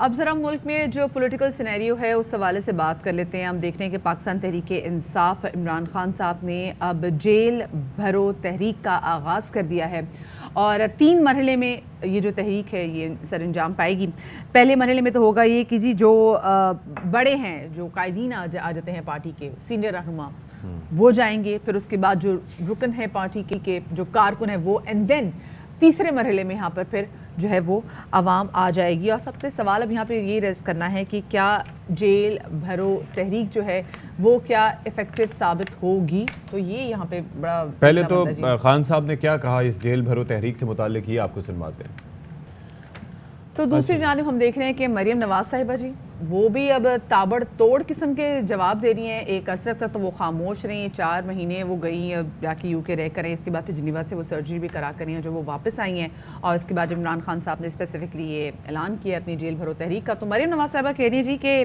اب ذرا ملک میں جو پولیٹیکل سینیریو ہے اس حوالے سے بات کر لیتے ہیں. ہم دیکھ رہے ہیں کہ پاکستان تحریک انصاف عمران خان صاحب نے اب جیل بھرو تحریک کا آغاز کر دیا ہے اور 3 مرحلے میں یہ جو تحریک ہے یہ سر انجام پائے گی. پہلے مرحلے میں تو ہوگا یہ کہ جی جو بڑے ہیں، جو قائدین آ جاتے ہیں پارٹی کے سینئر رہنما، وہ جائیں گے. پھر اس کے بعد جو رکن ہے پارٹی کے جو کارکن ہیں وہ، اینڈ دین تیسرے مرحلے میں یہاں پر پھر جو ہے وہ عوام آ جائے گی. اور سب سے سوال اب یہاں پہ یہ ریز کرنا ہے کہ کیا جیل بھرو تحریک جو ہے وہ کیا افیکٹو ثابت ہوگی. تو یہ یہاں پہ بڑا پہلے تو خان صاحب نے کیا کہا اس جیل بھرو تحریک سے متعلق، یہ آپ کو سنواتے ہیں. تو دوسری جانب ہم دیکھ رہے ہیں کہ مریم نواز صاحبہ جی وہ بھی اب تابڑ توڑ قسم کے جواب دے رہی ہیں. ایک عرصے تک تو وہ خاموش رہی ہیں، 4 مہینے وہ گئی جا کے یو کے رہ کر ہیں. اس کے بعد پھر جنیوا سے وہ سرجری بھی کرا کر ہیں جو وہ واپس آئی ہیں. اور اس کے بعد جب عمران خان صاحب نے اسپیسیفکلی یہ اعلان کیا اپنی جیل بھرو تحریک کا، تو مریم نواز صاحبہ کہہ رہی ہیں جی کہ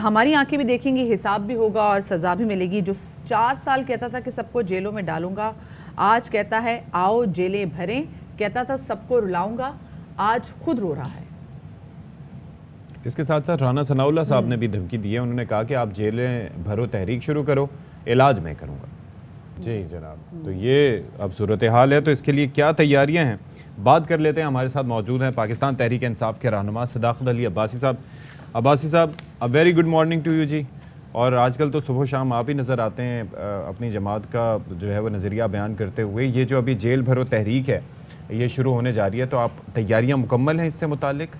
ہماری آنکھیں بھی دیکھیں گی، حساب بھی ہوگا اور سزا بھی ملے گی. جو 4 سال کہتا تھا کہ سب کو جیلوں میں ڈالوں گا، آج کہتا ہے آؤ جیلیں بھریں. کہتا تھا سب کو رلاؤں گا، آج خود رو رہا ہے. اس کے ساتھ ساتھ رانا ثناء اللہ صاحب نے بھی دھمکی دی ہے. انہوں نے کہا کہ آپ جیلیں بھرو تحریک شروع کرو، علاج میں کروں گا. جی جناب، تو یہ اب صورتحال ہے. تو اس کے لیے کیا تیاریاں ہیں بات کر لیتے ہیں. ہمارے ساتھ موجود ہیں پاکستان تحریک انصاف کے رہنما صداقت علی عباسی صاحب. عباسی صاحب، very good morning to you ji. اور آج کل تو صبح و شام آپ ہی نظر آتے ہیں اپنی جماعت کا جو ہے وہ نظریہ بیان کرتے ہوئے. یہ جو ابھی جیل بھرو تحریک ہے یہ شروع ہونے جا رہی ہے، تو آپ تیاریاں مکمل ہیں اس سے متعلق؟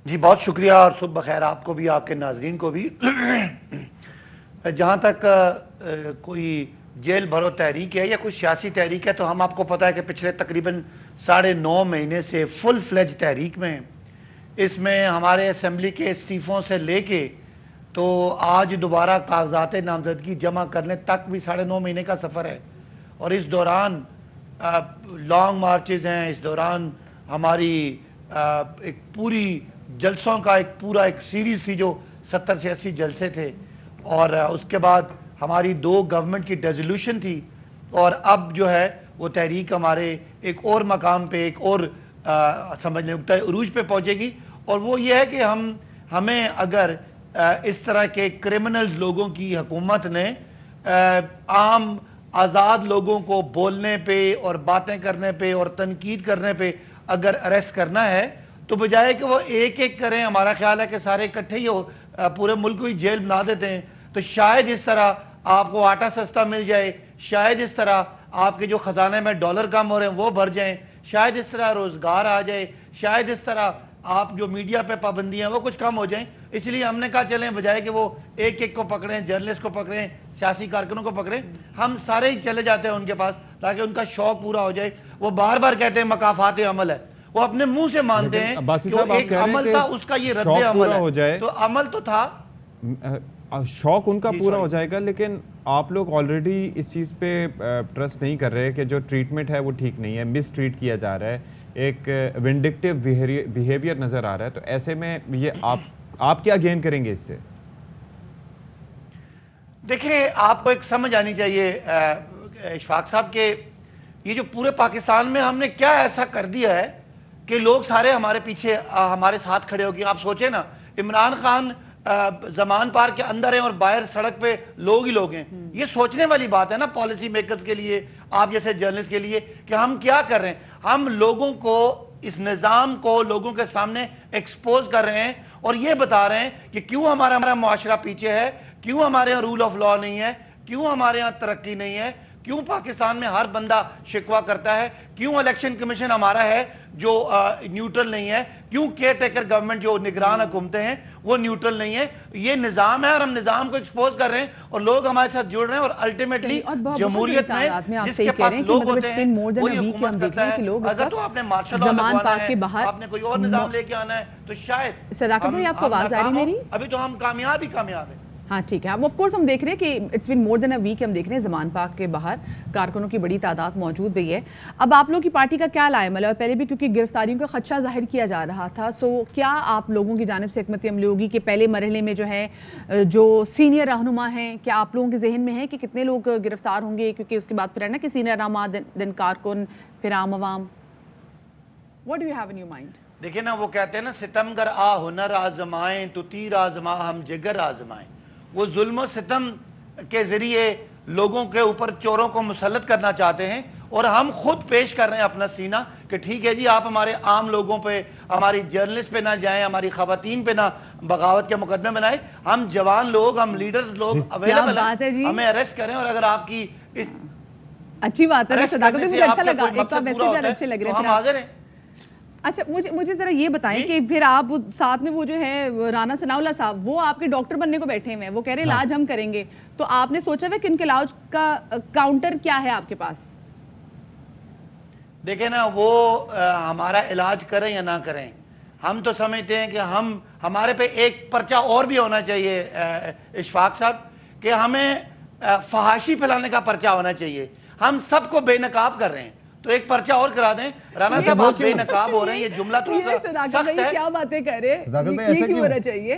جی بہت شکریہ اور صبح بخیر آپ کو بھی، آپ کے ناظرین کو بھی. جہاں تک کوئی جیل بھرو تحریک ہے یا کوئی سیاسی تحریک ہے، تو ہم آپ کو پتہ ہے کہ پچھلے تقریباً 9.5 مہینے سے فل فلیج تحریک میں. اس میں ہمارے اسمبلی کے استعفوں سے لے کے تو آج دوبارہ کاغذات نامزدگی جمع کرنے تک بھی 9.5 مہینے کا سفر ہے. اور اس دوران لانگ مارچز ہیں، اس دوران ہماری ایک پوری جلسوں کا ایک سیریز تھی جو 70 سے 80 جلسے تھے. اور اس کے بعد ہماری 2 گورنمنٹ کی ڈیزولوشن تھی. اور اب جو ہے وہ تحریک ہمارے ایک اور مقام پہ، ایک اور سمجھ لیں نقطۂ عروج پہ پہنچے گی. اور وہ یہ ہے کہ ہمیں اگر اس طرح کے کرمنلز لوگوں کی حکومت نے عام آزاد لوگوں کو بولنے پہ اور باتیں کرنے پہ اور تنقید کرنے پہ اگر اریسٹ کرنا ہے، تو بجائے کہ وہ ایک ایک کریں، ہمارا خیال ہے کہ سارے اکٹھے ہی پورے ملک کو ہی جیل بنا دیتے ہیں. تو شاید اس طرح آپ کو آٹا سستا مل جائے، شاید اس طرح آپ کے جو خزانے میں ڈالر کم ہو رہے ہیں وہ بھر جائیں، شاید اس طرح روزگار آ جائے، شاید اس طرح آپ جو میڈیا پہ پابندیاں وہ کچھ کم ہو جائیں. اس لیے ہم نے کہا چلیں بجائے کہ وہ ایک ایک کو پکڑیں، جرنلسٹ کو پکڑیں، سیاسی کارکنوں کو پکڑیں، ہم سارے ہی چلے جاتے ہیں ان کے پاس تاکہ ان کا شوق پورا ہو جائے. وہ بار بار کہتے ہیں مکافات عمل ہے، وہ اپنے منہ سے مانتے ہیں کہ ایک عمل تھا اس کا یہ رد عمل ہے. تو عمل تو تھا، شوق ان کا پورا ہو جائے گا. لیکن آپ لوگ آلریڈی اس چیز پہ ٹرسٹ نہیں کر رہے کہ جو ٹریٹمنٹ ہے وہ ٹھیک نہیں ہے، مس ٹریٹ کیا جا رہا ہے، ایک ونڈکٹیو بیہیویئر نظر آ رہا ہے. تو ایسے میں یہ آپ کیا گین کریں گے اس سے؟ دیکھیں آپ کو ایک سمجھ آنی چاہیے اشفاق صاحب کہ یہ جو پورے پاکستان میں ہم نے کیا ایسا کر دیا ہے کہ لوگ سارے ہمارے پیچھے ہمارے ساتھ کھڑے ہو گئے. آپ سوچیں نا، عمران خان زمان پارک کے اندر ہیں اور باہر سڑک پہ لوگ ہی لوگ ہیں. یہ سوچنے والی بات ہے نا پالیسی میکرز کے لیے، آپ جیسے جرنلسٹ کے لیے، کہ ہم کیا کر رہے ہیں. ہم لوگوں کو، اس نظام کو لوگوں کے سامنے ایکسپوز کر رہے ہیں اور یہ بتا رہے ہیں کہ کیوں ہمارا معاشرہ پیچھے ہے، کیوں ہمارے یہاں رول آف لا نہیں ہے، کیوں ہمارے یہاں ترقی نہیں ہے، کیوں پاکستان میں ہر بندہ شکوہ کرتا ہے، کیوں الیکشن کمیشن ہمارا ہے جو نیوٹرل نہیں ہے، کیوں کیئر ٹیکر گورنمنٹ جو نگران حکومتیں ہیں وہ نیوٹرل نہیں ہے. یہ نظام ہے اور ہم نظام کو ایکسپوز کر رہے ہیں اور لوگ ہمارے ساتھ جڑ رہے ہیں. اور الٹیمیٹلی جمہوریت میں جس کے پاس لوگ ہوتے ہیں وہی حکومت کرتا ہے. اگر تو آپ نے مارشل لا لگوانا ہے، آپ نے کوئی اور نظام لے کے آنا ہے، تو شاید صداقت بھائی آپ کو آواز آ رہی میری؟ ابھی تو ہم کامیاب ہیں. ہاں ٹھیک ہے. آف کورس ہم دیکھ رہے ہیں کہ it's been more then a week. ہم دیکھ رہے ہیں زمان پاک کے باہر کارکنوں کی بڑی تعداد موجود بھی ہے. اب آپ لوگوں کی پارٹی کا کیا لائے عمل ہے؟ اور پہلے بھی کیونکہ گرفتاریوں کا خدشہ ظاہر کیا جا رہا تھا، سو کیا آپ لوگوں کی جانب سے حکمت عملی ہوگی کہ پہلے مرحلے میں جو ہے جو سینئر رہنما ہیں، کیا آپ لوگوں کے ذہن میں ہے کہ کتنے لوگ گرفتار ہوں گے؟ کیونکہ اس کے بعد پھر ہے نا کہ سینئر رہنما دین کارکن پھر عام عوام. What do you have in your mind? دیکھیں نا وہ کہتے ہیں نا ستمگر آ ہنر آزمائیں تو تیر آزما ہم جگر آزمائیں. وہ ظلم و ستم کے ذریعے لوگوں کے اوپر چوروں کو مسلط کرنا چاہتے ہیں اور ہم خود پیش کر رہے ہیں اپنا سینہ کہ ٹھیک ہے جی آپ ہمارے عام لوگوں پہ ہماری جرنلسٹ پہ نہ جائیں ہماری خواتین پہ نہ بغاوت کے مقدمے بنائیں. ہم جوان لوگ ہم لیڈر لوگ اویلیبل ہیں ہمیں اریسٹ کریں اور اگر آپ کی اچھی بات ہے صداقت مجھے اچھا لگا ایک بار میسج اچھے لگ رہے ہیں ہم حاضر ہیں. اچھا مجھے ذرا یہ بتائیں کہ پھر آپ ساتھ میں وہ جو ہے رانا ثناء اللہ صاحب وہ آپ کے ڈاکٹر بننے کو بیٹھے ہوئے ہیں وہ کہہ رہے علاج ہم کریں گے تو آپ نے سوچا ہے کہ ان کے علاج کا کاؤنٹر کیا ہے آپ کے پاس؟ دیکھیں نا وہ ہمارا علاج کریں یا نہ کریں ہم تو سمجھتے ہیں کہ ہمارے پہ ایک پرچہ اور بھی ہونا چاہیے اشفاق صاحب کہ ہمیں فحاشی پھیلانے کا پرچہ ہونا چاہیے. ہم سب کو بے نقاب کر رہے ہیں تو ایک پرچہ اور کرا دیں. رانا صاحب آپ بے نقاب ہو رہے ہیں یہ جملہ تھوڑا سا سخت ہے. کیا باتیں کر رہے ہیں یہ کیوں ہونا چاہیے؟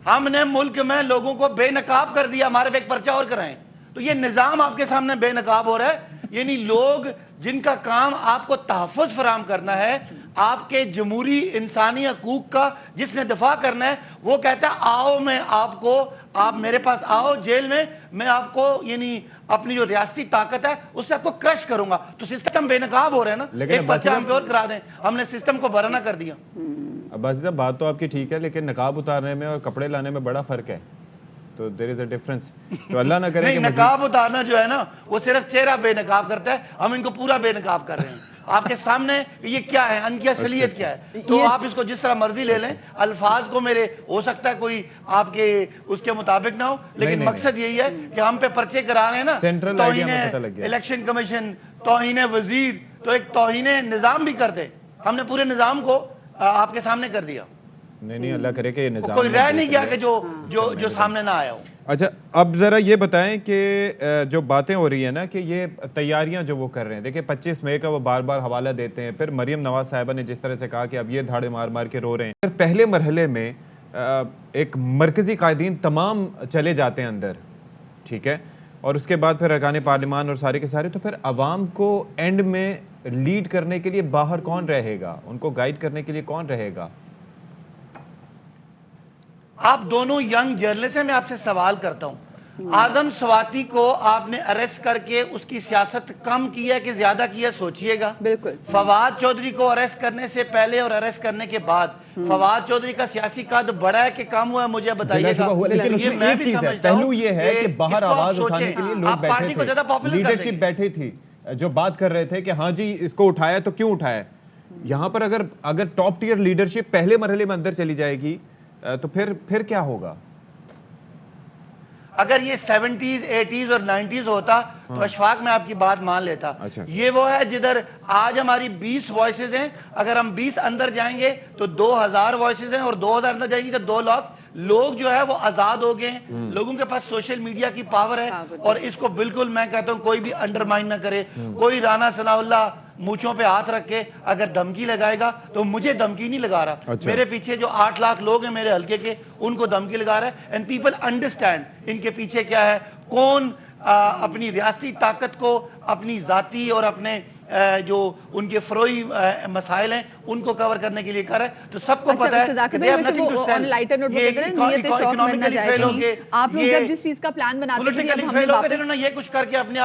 ہم نے ملک میں لوگوں کو بے نقاب کر دیا ہمارے پہ ایک پرچہ اور کرائیں تو یہ نظام آپ کے سامنے بے نقاب ہو رہا ہے. یعنی لوگ جن کا کام آپ کو تحفظ فراہم کرنا ہے آپ کے جمہوری انسانی حقوق کا جس نے دفاع کرنا ہے وہ کہتا ہے آؤ میں آپ میرے پاس آؤ جیل میں آپ کو یعنی اپنی جو ریاستی طاقت ہے اس سے آپ کو کرش کروں گا. تو سسٹم بے نقاب ہو رہے ہیں نا ایک پرچہ ہم پہ اور کرا دیں ہم نے سسٹم کو برہنہ کر دیا. عباسی صاحب بات تو آپ کی ٹھیک ہے لیکن نقاب اتارنے میں اور کپڑے لانے میں بڑا فرق ہے تو there is a difference. تو اللہ نہ کرے کہ نقاب اتارنا جو ہے نا وہ صرف چہرہ بے نقاب کرتا ہے ہم ان کو پورا بے نقاب کر رہے ہیں آپ کے سامنے یہ کیا ہے ان کی اصلیت کیا ہے تو آپ اس کو جس طرح مرضی لے لیں. الفاظ کو میرے ہو سکتا ہے کوئی آپ کے اس کے مطابق نہ ہو لیکن مقصد یہی ہے کہ ہم پہ پرچے کرا رہے ہیں نا توہین الیکشن کمیشن توہین وزیر تو ایک توہین نظام بھی کرتے ہم نے پورے نظام کو آپ کے سامنے کر دیا. نہیں اللہ کرے کہ یہ نظام کوئی رہ نہیں گیا کہ جو سامنے نہ آیا ہو. اچھا اب ذرا یہ بتائیں کہ جو باتیں ہو رہی ہیں نا کہ یہ تیاریاں جو وہ کر رہے ہیں دیکھیں 25 مئی کا وہ بار بار حوالہ دیتے ہیں پھر مریم نواز صاحبہ نے جس طرح سے کہا کہ اب یہ دھاڑے مار مار کے رو رہے ہیں پھر پہلے مرحلے میں ایک مرکزی قائدین تمام چلے جاتے ہیں اندر ٹھیک ہے اور اس کے بعد پھر ارکان پارلیمان اور سارے کے سارے تو پھر عوام کو اینڈ میں لیڈ کرنے کے لیے باہر کون رہے گا ان کو گائیڈ کرنے کے لیے کون رہے گا؟ آپ دونوں ینگ جرنلسٹ ہیں میں آپ سے سوال کرتا ہوں اعظم سواتی کو آپ نے اریسٹ کر کے اس کی سیاست کم کی ہے کہ زیادہ کی ہے سوچئے گا. بالکل. فواد چودھری کو اریسٹ کرنے سے پہلے اور اریسٹ کرنے کے بعد فواد چودھری کا سیاسی قد بڑا ہے کہ کم ہوا ہے مجھے بتائیے گا. لیکن اس میں ایک چیز ہے پہلو یہ ہے کہ باہر آواز اٹھانے کے لیے لوگ بیٹھے تھے لیڈرشپ بیٹھے تھی جو بات کر رہے تھے کہ ہاں جی اس کو اٹھایا تو کیوں اٹھایا. یہاں پر اگر ٹاپ ٹیئر لیڈرشپ پہلے مرحلے میں اندر چلی جائے گی تو پھر کیا ہوگا؟ اگر یہ 70s 80s اور 90s ہوتا تو اشفاق میں آپ کی بات مان لیتا. یہ وہ ہے جدھر آج ہماری 20 وائسز ہیں اگر ہم 20 اندر جائیں گے تو 2000 وائسز ہیں اور 2000 اندر جائیں گے تو 2 لاکھ لوگ جو ہے وہ آزاد ہو گئے ہیں. لوگوں کے پاس سوشل میڈیا کی پاور ہے اور اس کو بالکل میں کہتا ہوں کوئی بھی انڈرمائن نہ کرے. کوئی رانا ثناء اللہ مونچھوں پہ ہاتھ رکھ کے اگر دھمکی لگائے گا تو مجھے دھمکی نہیں لگا رہا. میرے پیچھے جو 8 لاکھ لوگ ہیں میرے حلقے کے ان کو دھمکی لگا رہا ہے. اینڈ پیپل انڈرسٹینڈ ان کے پیچھے کیا ہے کون اپنی ریاستی طاقت کو اپنی ذاتی اور اپنے جو ان کے فروئی مسائل ہیں ان کو کور کرنے کے لیے کر رہا ہے. تو سب کو پتا ہے کہ they have nothing to sell. Economically fail ہو گئے آپ لوگ جب جس چیز کا پلان بناتے ہیں پولیٹیکلی فیل ہو گئے انہوں نے یہ کچھ کر کے اپنے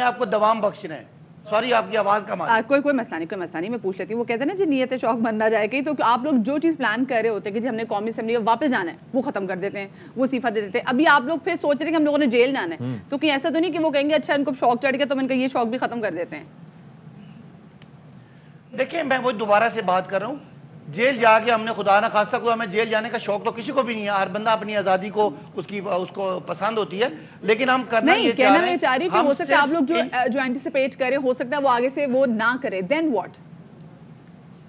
آپ کو دوام بخشنا ہے. سوری آپ کی آواز کم آ کوئی مسئلہ نہیں میں پوچھ لیتی ہوں. وہ کہتے ہیں نا جی نیت شوق بننا جائے گی تو آپ لوگ جو چیز پلان کر رہے ہوتے ہیں کہ جی ہم نے قومی اسمبلی میں واپس جانا ہے وہ ختم کر دیتے ہیں وہ استعفیٰ دے دیتے ہیں. ابھی آپ لوگ پھر سوچ رہے ہیں کہ ہم لوگوں نے جیل جانا ہے تو کہیں ایسا تو نہیں کہ وہ کہیں گے اچھا ان کو شوق چڑھ گیا تو ان کا یہ شوق بھی ختم کر دیتے ہیں؟ دیکھیں میں وہ دوبارہ سے بات کر رہا ہوں جیل جا کے ہم نے خدا نہ خواستہ کوئی ہمیں جیل جانے کا شوق تو کسی کو بھی نہیں ہے. ہر بندہ اپنی آزادی کو اس کو پسند ہوتی ہے لیکن ہم کرنا یہ چاہ رہے ہیں کہ ہو سکتا ہے آپ لوگ جو اینٹیسپیٹ کریں ہو سکتا ہے وہ آگے سے وہ نہ کرے دین واٹ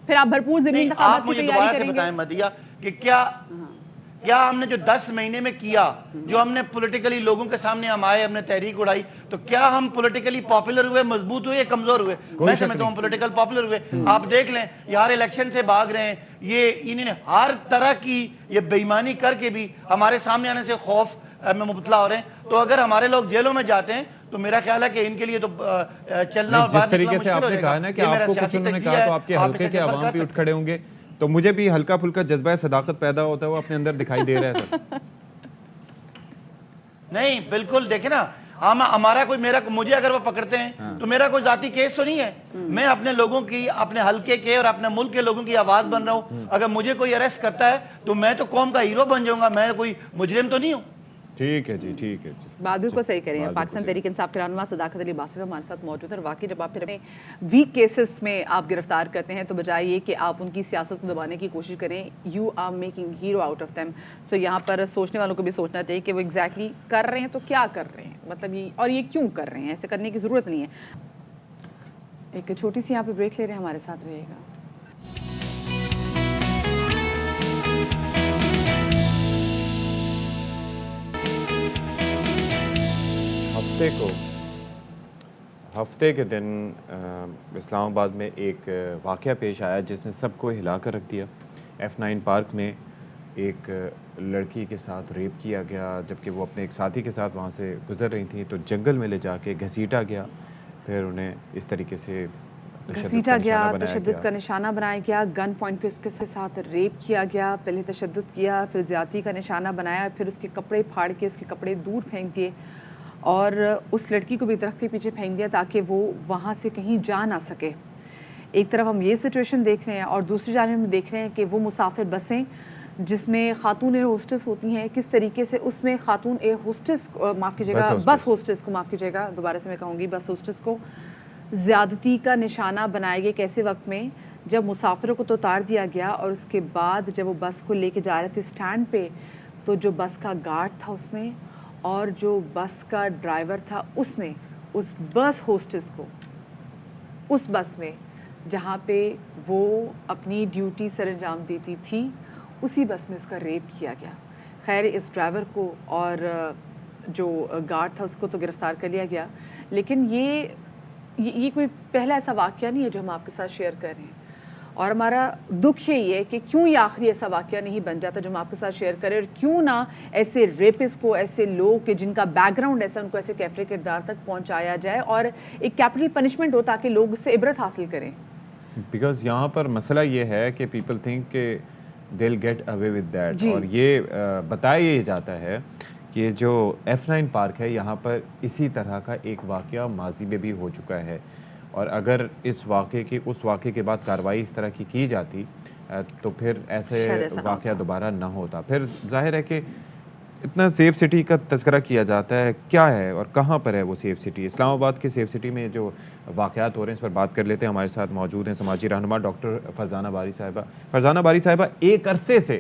پھر آپ بھرپور ضمنی انتخابات کی تیاری کریں گے. بتائیں مدیہ کہ کیا ہم نے جو 10 مہینے میں کیا جو ہم نے پولیٹیکلی لوگوں کے سامنے ہم آئے ہم نے تحریک اڑائی تو کیا ہم پولیٹیکلی پاپولر ہوئے مضبوط ہوئے یا کمزور ہوئے؟ میں سمجھتا ہوں پولیٹیکل پاپولر ہوئے. آپ دیکھ لیں یار الیکشن سے بھاگ رہے ہیں انہوں نے ہر طرح کی یہ بےایمانی کر کے بھی ہمارے سامنے آنے سے خوف میں مبتلا ہو رہے ہیں. تو اگر ہمارے لوگ جیلوں میں جاتے ہیں تو میرا خیال ہے کہ ان کے لیے تو چلنا اور جس طریقے سے آپ نے کہا نا کہ آپ کو کچھ انہوں نے کہا تو آپ کے حلقے کے عوام بھی اٹھ کھڑے ہوں گے, تو مجھے بھی ہلکا پھلکا جذبہ صداقت پیدا ہوتا ہے وہ اپنے اندر دکھائی دے رہا ہے سر. نہیں بالکل دیکھیں نا, ہمارا کوئی مجھے اگر وہ پکڑتے ہیں تو میرا کوئی ذاتی کیس تو نہیں ہے. میں اپنے لوگوں کی, اپنے حلقے کے اور اپنے ملک کے لوگوں کی آواز بن رہا ہوں. اگر مجھے کوئی اریسٹ کرتا ہے تو میں تو قوم کا ہیرو بن جاؤں گا, میں کوئی مجرم تو نہیں ہوں. ٹھیک ہے جی, ٹھیک ہے جی, بات بالکل صحیح کریں. پاکستان تحریک انصاف کے رہنما صداقت علی باسط ہمارے ساتھ موجود ہے. اور واقعی جب آپ پھر اپنے ویک کیسز میں آپ گرفتار کرتے ہیں تو بجائے یہ کہ آپ ان کی سیاست کو دبانے کی کوشش کریں, you are making hero out of them. So یہاں پر سوچنے والوں کو بھی سوچنا چاہیے کہ وہ ایگزیکٹلی کر رہے ہیں تو کیا کر رہے ہیں, مطلب یہ اور یہ کیوں کر رہے ہیں. ایسے کرنے کی ضرورت نہیں ہے. ایک چھوٹی سی یہاں پہ بریک لے رہے ہیں, ہمارے ساتھ رہے گا. ہفتے کے دن اسلام آباد میں ایک واقعہ پیش آیا جس نے سب کو ہلا کر رکھ دیا. F9 پارک میں ایک لڑکی کے ساتھ ریپ کیا گیا جبکہ وہ اپنے ایک ساتھی کے ساتھ وہاں سے گزر رہی تھیں, تو جنگل میں لے جا کے گھسیٹا گیا, پھر انہیں اس طریقے سے گھسیٹا گیا, تشدد کا نشانہ بنایا گیا, گن پوائنٹ پہ اس کے ساتھ ریپ کیا گیا. پہلے تشدد کیا, پھر زیادتی کا نشانہ بنایا, پھر اس کے کپڑے پھاڑ کے اس کے کپڑے دور پھینک دیے اور اس لڑکی کو بھی درخت کے پیچھے پھینک دیا تاکہ وہ وہاں سے کہیں جا نہ سکے. ایک طرف ہم یہ سچویشن دیکھ رہے ہیں اور دوسری جانب ہم دیکھ رہے ہیں کہ وہ مسافر بسیں جس میں خاتون ایئر ہوسٹس ہوتی ہیں, کس طریقے سے اس میں خاتون ایئر ہوسٹس معاف کیجیے گا بس ہوسٹس کو, معاف کیجیے گا دوبارہ سے میں کہوں گی, بس ہوسٹس کو زیادتی کا نشانہ بنائے گئے. کیسے وقت میں جب مسافروں کو تو اتار دیا گیا اور اس کے بعد جب وہ بس کو لے کے جا رہے تھے اسٹینڈ پہ, تو جو بس کا گارڈ تھا اس نے اور جو بس کا ڈرائیور تھا اس نے اس بس ہوسٹس کو اس بس میں جہاں پہ وہ اپنی ڈیوٹی سر انجام دیتی تھی اسی بس میں اس کا ریپ کیا گیا. خیر اس ڈرائیور کو اور جو گارڈ تھا اس کو تو گرفتار کر لیا گیا, لیکن یہ کوئی پہلا ایسا واقعہ نہیں ہے جو ہم آپ کے ساتھ شیئر کر رہے ہیں. اور ہمارا دکھ یہی ہے کہ کیوں یہ آخری ایسا واقعہ نہیں بن جاتا جو ہم آپ کے ساتھ شیئر کریں, اور کیوں نہ ایسے ریپس کو, ایسے لوگ کہ جن کا بیک گراؤنڈ ایسا, ان کو ایسے کیفرے کردار تک پہنچایا جائے اور ایک کیپٹل پنشمنٹ ہو تاکہ لوگ اس سے عبرت حاصل کریں. بیکاز یہاں پر مسئلہ یہ ہے کہ پیپل تھنک کہ they'll get away with that, اور یہ بتایا یہ جاتا ہے کہ جو F9 پارک ہے یہاں پر اسی طرح کا ایک واقعہ ماضی میں بھی ہو چکا ہے, اور اگر اس واقعے کے بعد کارروائی اس طرح کی جاتی تو پھر ایسے واقعہ دوبارہ نہ ہوتا. پھر ظاہر ہے کہ اتنا سیف سٹی کا تذکرہ کیا جاتا ہے, کیا ہے اور کہاں پر ہے وہ سیف سٹی؟ اسلام آباد کے سیف سٹی میں جو واقعات ہو رہے ہیں اس پر بات کر لیتے ہیں. ہمارے ساتھ موجود ہیں سماجی رہنما ڈاکٹر فرزانہ باری صاحبہ. فرزانہ باری صاحبہ, ایک عرصے سے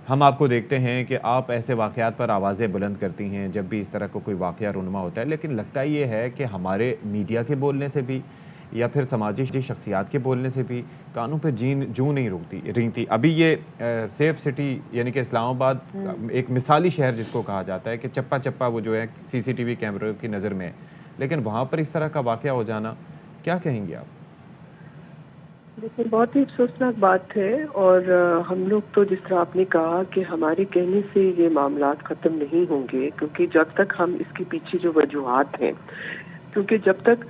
ہم آپ کو دیکھتے ہیں کہ آپ ایسے واقعات پر آوازیں بلند کرتی ہیں جب بھی اس طرح کا کوئی واقعہ رونما ہوتا ہے, لیکن لگتا یہ ہے کہ ہمارے میڈیا کے بولنے سے بھی یا پھر سماجی شخصیات کے بولنے سے بھی کانوں پہ جو نہیں رینگتی. ابھی یہ سیف سٹی یعنی کہ اسلام آباد ایک مثالی شہر جس کو کہا جاتا ہے کہ چپا چپا وہ جو ہے CCTV کیمروں کی نظر میں, لیکن وہاں پر اس طرح کا واقعہ ہو جانا, کیا کہیں گے آپ؟ دیکھیں بہت ہی افسوسناک بات ہے, اور ہم لوگ تو جس طرح آپ نے کہا کہ ہمارے کہنے سے یہ معاملات ختم نہیں ہوں گے, کیونکہ جب تک ہم اس کے پیچھے جو وجوہات ہیں, کیونکہ جب تک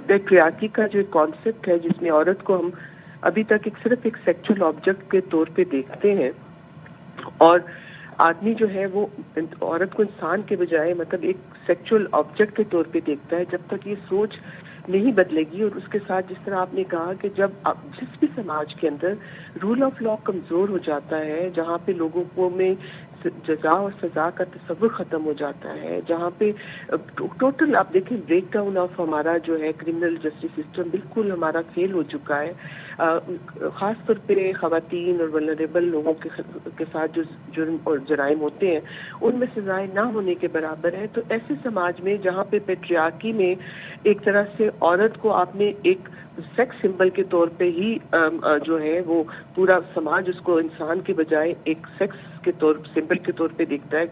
پیٹریارکی کا جو کانسیپٹ ہے جس میں عورت کو ہم ابھی تک صرف ایک سیکچول آبجیکٹ کے طور پہ دیکھتے ہیں, اور آدمی جو ہے وہ عورت کو انسان کے بجائے مطلب ایک سیکچول آبجیکٹ کے طور پہ دیکھتا ہے, جب تک یہ سوچ نہیں بدلے گی. اور اس کے ساتھ جس طرح آپ نے کہا کہ جب جس بھی سماج کے اندر رول آف لا کمزور ہو جاتا ہے, جہاں پہ لوگوں کو میں جزا اور سزا کا تصور ختم ہو جاتا ہے, جہاں پہ ٹوٹل آپ دیکھیں بریک ڈاؤن آف ہمارا جو ہے کرمنل جسٹس سسٹم بالکل ہمارا فیل ہو چکا ہے. خاص طور پہ خواتین اور ولنریبل لوگوں کے ساتھ جو جرم اور جرائم ہوتے ہیں ان میں سزائیں نہ ہونے کے برابر ہیں. تو ایسے سماج میں جہاں پہ پیٹریارکی میں ایک طرح سے عورت کو آپ نے ایک سیکس سمبل کے طور پہ ہی جو ہے وہ پورا سماج اس کو انسان کے بجائے ایک سیکس کے طور سمبل کے طور پہ دیکھتا ہے,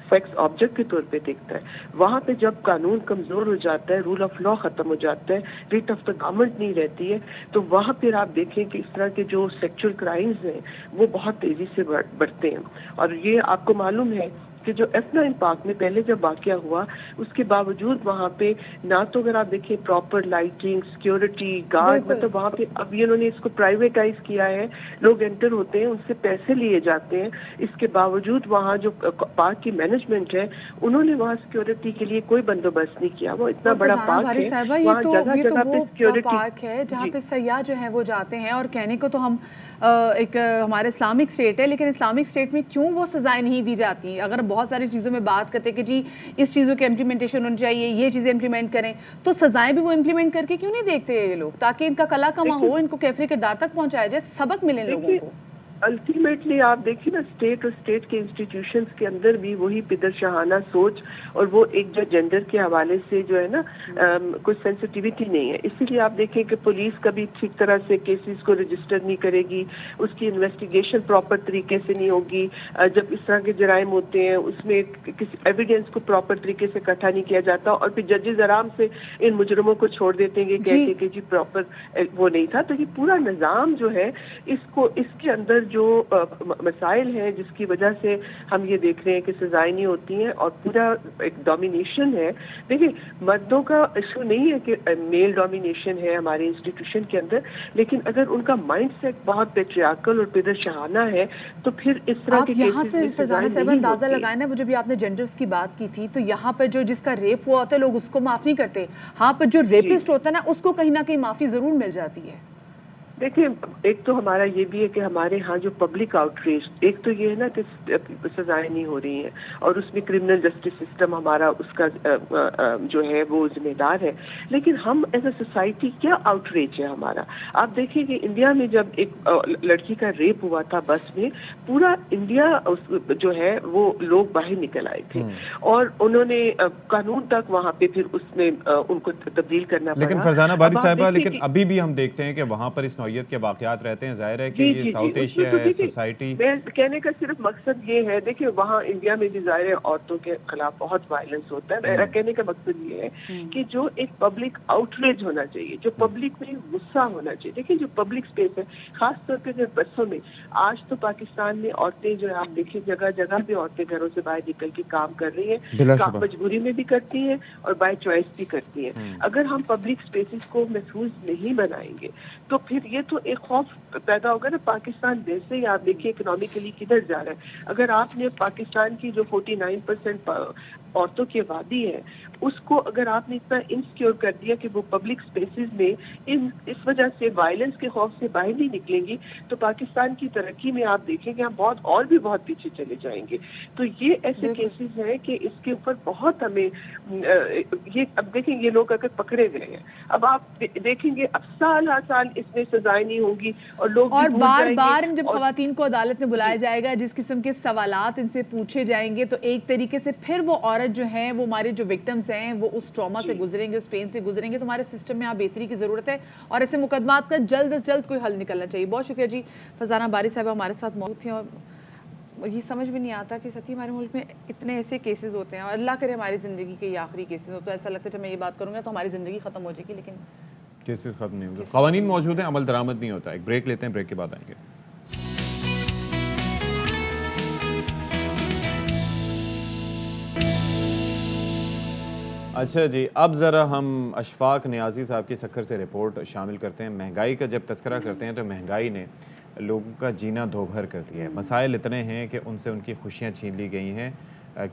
سیکس آبجیکٹ کے طور پہ دیکھتا ہے. وہاں پہ جب قانون کمزور ہو جاتا ہے, رول آف لا ختم ہو جاتا ہے, ریٹ آف دا گورنمنٹ نہیں رہتی ہے, تو وہاں پھر آپ دیکھیں کہ اس طرح کے جو سیکچول کرائمز ہیں وہ بہت تیزی سے بڑھتے ہیں. اور یہ آپ کو معلوم ہے کہ جو F9 پارک میں پہلے جب واقعہ ہوا اس کے باوجود وہاں پہ نہ تو اگر آپ دیکھیں پراپر لائٹنگ سیکیورٹی گارڈ مطلب وہاں پہ اب انہوں نے اس کو پرائیویٹائز کیا ہے. لوگ انٹر ہوتے ہیں ان سے پیسے لیے جاتے ہیں. اس کے باوجود وہاں جو پارک کی مینجمنٹ ہے انہوں نے وہاں سیکیورٹی کے لیے کوئی بندوبست نہیں کیا. وہ اتنا بڑا پارک ہے وہاں جگہ جگہ پہ سیکیورٹی پارک ہے جہاں پہ سیاح جو ہیں وہ جاتے ہیں. اور کہنے کو تو ہم ایک ہمارے اسلامک اسٹیٹ ہے لیکن اسلامک اسٹیٹ میں کیوں وہ سزائیں نہیں دی جاتی؟ اگر بہت ساری چیزوں میں بات کرتے کہ جی اس چیزوں کے امپلیمنٹیشن ہونی چاہیے یہ چیزیں امپلیمنٹ کریں تو سزائیں بھی وہ امپلیمنٹ کر کے کیوں نہیں دیکھتے یہ لوگ تاکہ ان کا کلا کما ہو ان کو کیفری کردار تک پہنچایا جائے سبق ملے لوگوں کو. الٹیمیٹلی آپ دیکھیے نا اسٹیٹ اور اسٹیٹ کے انسٹیٹیوشنز کے اندر بھی وہی پدر شاہانہ سوچ اور وہ ایک جو جینڈر کے حوالے سے جو ہے نا کوئی سینسٹیوٹی نہیں ہے. اسی لیے آپ دیکھیں کہ پولیس کبھی ٹھیک طرح سے کیسز کو رجسٹر نہیں کرے گی. اس کی انویسٹیگیشن پراپر طریقے سے نہیں ہوگی. جب اس طرح کے جرائم ہوتے ہیں اس میں کسی ایویڈینس کو پراپر طریقے سے اکٹھا نہیں کیا جاتا اور پھر ججز آرام سے ان مجرموں کو چھوڑ دیتے ہیں کہہ کے کہ جی پراپر وہ نہیں تھا. تو یہ پورا نظام جو ہے اس کے اندر جو مسائل ہیں جس کی وجہ سے ہم یہ دیکھ رہے ہیں کہ سزائیں نہیں ہوتی ہیں اور پورا ایک ڈومینیشن ہے. دیکھیں مردوں کا ایشو نہیں ہے کہ میل ڈومینیشن ہے ہمارے انسٹیٹیوشن کے اندر لیکن اگر ان کا مائنڈ سیٹ بہت پیٹریارکل اور پدر شاہانہ ہے تو پھر اس طرح کے یہاں سے فضانہ صاحب اندازہ لگائیں نا وہ جب آپ نے جینڈرز کی بات کی تھی تو یہاں پر جو جس کا ریپ ہوا ہوتا ہے لوگ اس کو معاف نہیں کرتے. ہاں پر جو ریپسٹ ہوتا ہے نا اس کو کہیں نہ کہیں معافی ضرور مل جاتی ہے. دیکھیں ایک تو ہمارا یہ بھی ہے کہ ہمارے ہاں جو پبلک آؤٹریچ ایک تو یہ ہے نا کہ سزائیں نہیں ہو رہی ہیں اور اس میں کرمنل جسٹس سسٹم ہمارا اس کا جو ہے وہ ذمہ دار ہے لیکن ہم ایز اے سوسائٹی کیا آؤٹریچ ہے ہمارا. آپ دیکھیں کہ انڈیا میں جب ایک لڑکی کا ریپ ہوا تھا بس میں پورا انڈیا جو ہے وہ لوگ باہر نکل آئے تھے اور انہوں نے قانون تک وہاں پہ پھر اس میں ان کو تبدیل کرنا پڑا. لیکن فرزانہ باری صاحبہ لیکن ابھی بھی ہم دیکھتے ہیں کہ وہاں پر اس کے واقعات رہتے ہیں. ظاہر ہے کہ یہ ساؤتھ ایشیا ہے سوسائٹی. میں کہنے کا صرف مقصد یہ ہے دیکھیں وہاں انڈیا میں بھی ظاہر ہے عورتوں کے خلاف بہت وائلنس ہوتا ہے. میرا کہنے کا مقصد یہ ہے کہ جو ایک پبلک آؤٹریج ہونا چاہیے جو پبلک میں غصہ ہونا چاہیے. دیکھیں جو پبلک اسپیس ہے خاص طور پہ بسوں میں آج تو پاکستان میں عورتیں جو ہے آپ دیکھیں جگہ جگہ پہ عورتیں گھروں سے باہر نکل کے کام کر رہی ہیں. کام مجبوری میں بھی کرتی ہیں اور بائی چوائس بھی کرتی ہیں. اگر ہم پبلک اسپیسز کو محفوظ نہیں بنائیں گے تو پھر یہ تو ایک خوف پیدا ہوگا نا. پاکستان ویسے ہی آپ دیکھیے اکنامکلی کدھر جا رہا ہے. اگر آپ نے پاکستان کی جو 49% عورتوں کی آبادی ہے اس کو اگر آپ نے اتنا انسیکیور کر دیا کہ وہ پبلک اسپیسز میں اس وجہ سے وائلنس کے خوف سے باہر نہیں نکلیں گی تو پاکستان کی ترقی میں آپ دیکھیں گے ہم بہت پیچھے چلے جائیں گے. تو یہ ایسے کیسز ہیں کہ اس کے اوپر بہت ہمیں یہ اب دیکھیں یہ لوگ اگر پکڑے گئے ہیں اب آپ دیکھیں گے اب سال اس میں سزائیں نہیں ہوں گی اور لوگ اور بار بار جب خواتین کو عدالت میں بلایا جائے گا جس قسم کے سوالات ان سے پوچھے جائیں گے تو ایک طریقے سے پھر وہ عورت جو ہیں وہ ہمارے جو وکٹمز ہیں وہ اس ٹراما سے گزریں گے اس پین سے گزریں گے. تو ہمارے سسٹم میں بہتری کی ضرورت ہے اور ایسے مقدمات کا جلد از جلد کوئی حل نکلنا چاہیے. بہت شکریہ جی. فضانہ باری صاحبہ ہمارے ساتھ موجود تھیں اور یہ سمجھ بھی نہیں آتا کہ سچی ہمارے ملک میں اتنے ایسے کیسز ہوتے ہیں اور اللہ کرے ہماری زندگی کے یہ آخری کیسز ہو. تو ایسا لگتا ہے جب میں یہ بات کروں گا تو ہماری زندگی ختم ہو جائے گی لیکن کیسز ختم نہیں ہوگا. قوانین موجود ہیں عمل درآمد نہیں ہوتا. ایک بریک لیتے ہیں بریک کے بعد آئیں گے. اچھا جی اب ذرا ہم اشفاق نیازی صاحب کی سکھر سے رپورٹ شامل کرتے ہیں. مہنگائی کا جب تذکرہ کرتے ہیں تو مہنگائی نے لوگوں کا جینا دو بھر کر دیا ہے. مسائل اتنے ہیں کہ ان سے ان کی خوشیاں چھین لی گئی ہیں